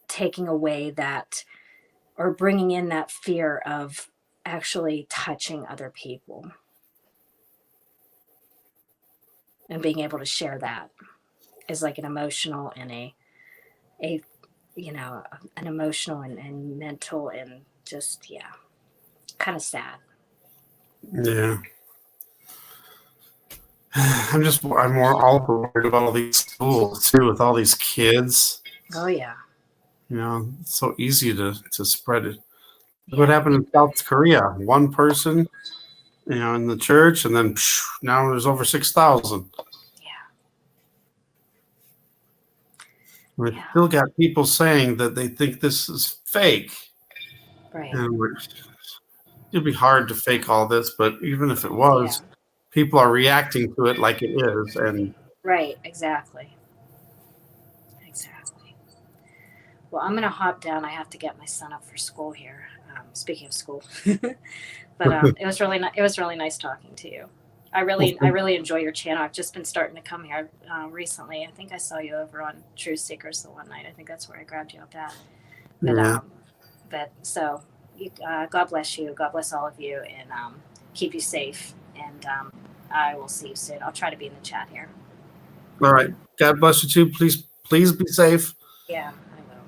taking away that, or bringing in that fear of actually touching other people, and being able to share that is like an emotional and an emotional and mental, and just, yeah, kind of sad. Yeah. I'm more all worried about all these schools too, with all these kids. Oh yeah. It's so easy to spread it. Yeah. What happened in South Korea? One person, in the church, and then now there's over 6,000. We still got people saying that they think this is fake. Right. And it'd be hard to fake all this, but even if it was, people are reacting to it like it is. And right, exactly. Well, I'm gonna hop down. I have to get my son up for school here. Speaking of school, but it was really nice talking to you. I really enjoy your channel. I've just been starting to come here recently. I think I saw you over on Truth Seekers the one night. I think that's where I grabbed you up at. But so, God bless you. God bless all of you, and keep you safe. And I will see you soon. I'll try to be in the chat here. All right. God bless you too. Please be safe. Yeah, I will.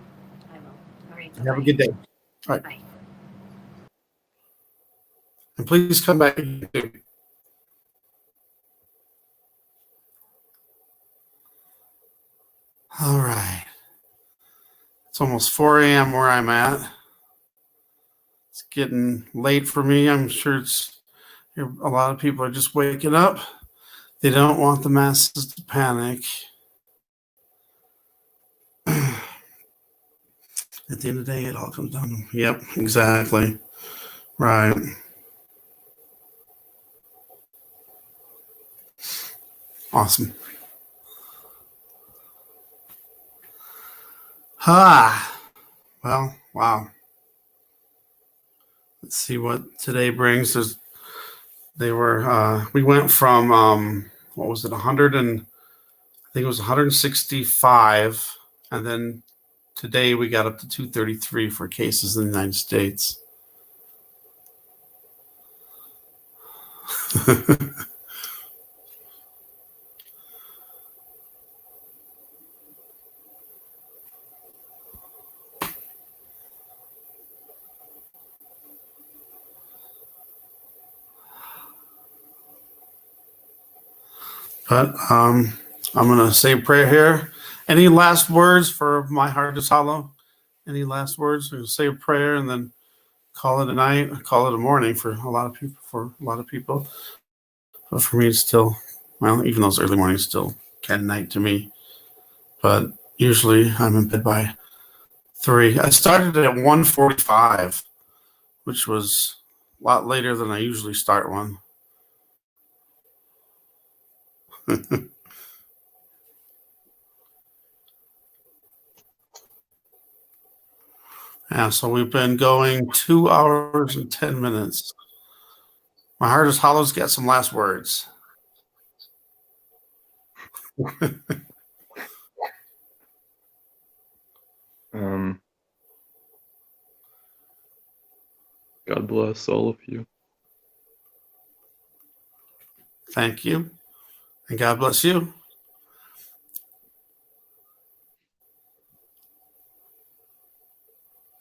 All right. Have a good day. All right. Bye. And please come back again. All right. It's almost 4 a.m. where I'm at. It's getting late for me. I'm sure a lot of people are just waking up. They don't want the masses to panic. At the end of the day, it all comes down to, yep, exactly. Right. Awesome. Well, wow. Let's see what today brings. We went from, what was it, 100 and I think it was 165. And then today we got up to 233 for cases in the United States. But I'm going to say a prayer here. Any last words for My Heart is Hollow? Any last words? We'll say a prayer and then call it a night, call it a morning for a lot of people. But for me, it's still, well, even those early mornings still kind of night to me. But usually I'm in bed by 3. I started at 1:45, which was a lot later than I usually start one. Yeah, so we've been going 2 hours and 10 minutes. My Heart is Hollow's got some last words. God bless all of you. Thank you. And God bless you.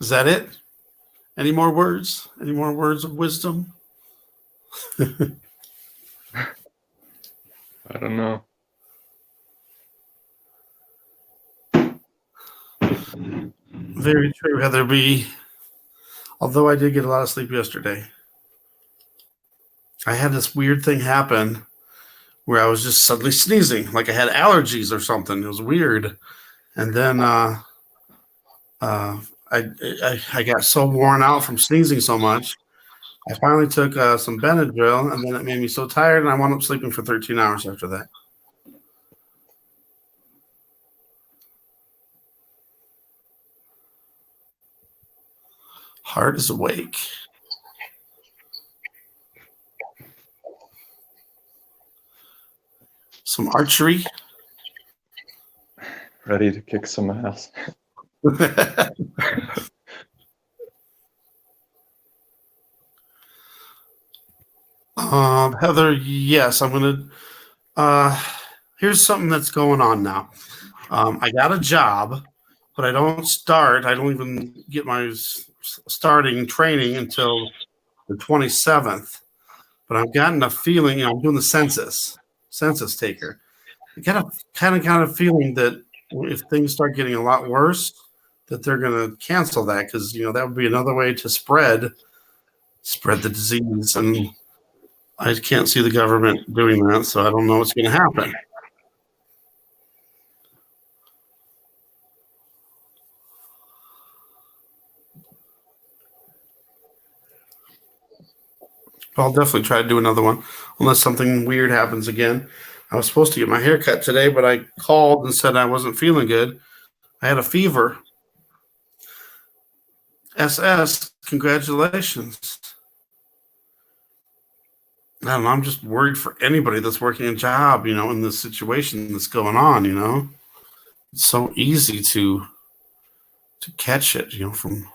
Is that it? Any more words? Any more words of wisdom? I don't know. Very true, Heather B. Although I did get a lot of sleep yesterday. I had this weird thing happen where I was just suddenly sneezing, like I had allergies or something. It was weird. And then I got so worn out from sneezing so much. I finally took some Benadryl, and then it made me so tired, and I wound up sleeping for 13 hours after that. Heart is awake. Some archery. Ready to kick some ass. Heather, yes, I'm gonna. Here's something that's going on now. I got a job, but I don't start. I don't even get my starting training until the 27th. But I've gotten a feeling. I'm doing the census taker. I got a kind of feeling that if things start getting a lot worse, that they're going to cancel that because that would be another way to spread the disease, and I can't see the government doing that, so I don't know what's going to happen. I'll definitely try to do another one unless something weird happens again. I was supposed to get my hair cut today, but I called and said I wasn't feeling good. I had a fever. SS, congratulations. I don't know. I'm just worried for anybody that's working a job, in this situation that's going on, It's so easy to catch it, from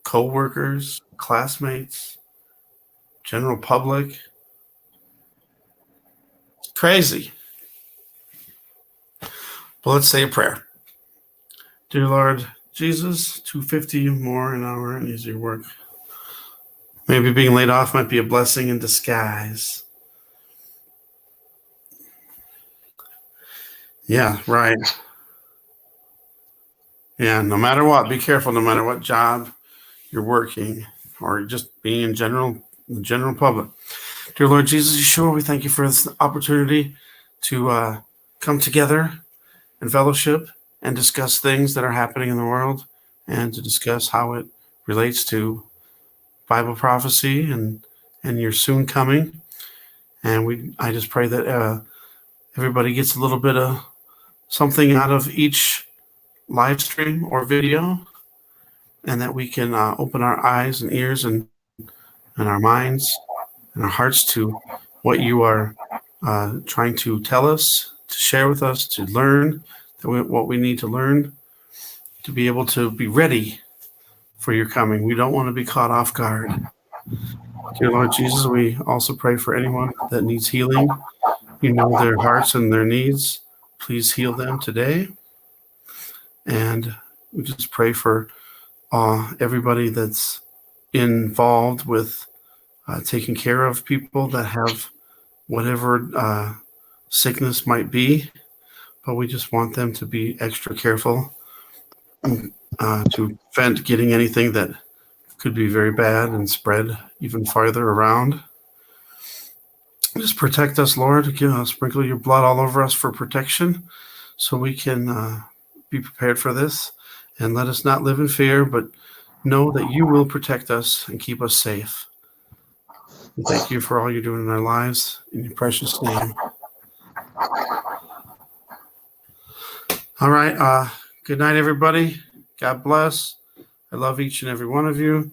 coworkers, classmates, general public. It's crazy. But let's say a prayer. Dear Lord Jesus, $2.50 more an hour and easier work. Maybe being laid off might be a blessing in disguise. Yeah, right. Yeah, no matter what, be careful no matter what job you're working or just being in the general public. Dear Lord Jesus Yeshua, we thank you for this opportunity to come together in fellowship and discuss things that are happening in the world and to discuss how it relates to Bible prophecy and your soon coming. And I just pray that everybody gets a little bit of something out of each live stream or video, and that we can open our eyes and ears and our minds and our hearts to what you are trying to tell us, to share with us, to learn what we need to learn to be able to be ready for your coming. We don't want to be caught off guard. Dear Lord Jesus, we also pray for anyone that needs healing. You know their hearts and their needs. Please heal them today. And we just pray for everybody that's involved with taking care of people that have whatever sickness might be. But we just want them to be extra careful to prevent getting anything that could be very bad and spread even farther around. Just protect us, Lord. Sprinkle your blood all over us for protection so we can be prepared for this. And let us not live in fear, but know that you will protect us and keep us safe. We thank you for all you're doing in our lives. In your precious name. All right. Good night, everybody. God bless. I love each and every one of you.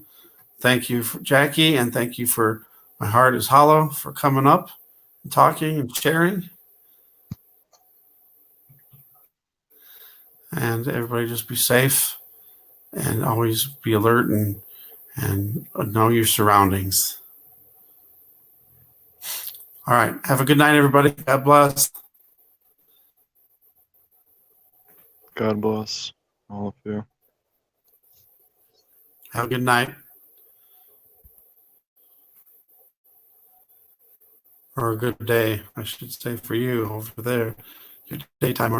Thank you for Jackie, and thank you for My Heart is Hollow for coming up and talking and sharing. And everybody just be safe and always be alert and know your surroundings. All right. Have a good night, everybody. God bless. God bless all of you. Have a good night. or a good day, I should say, for you over there. Your daytime already.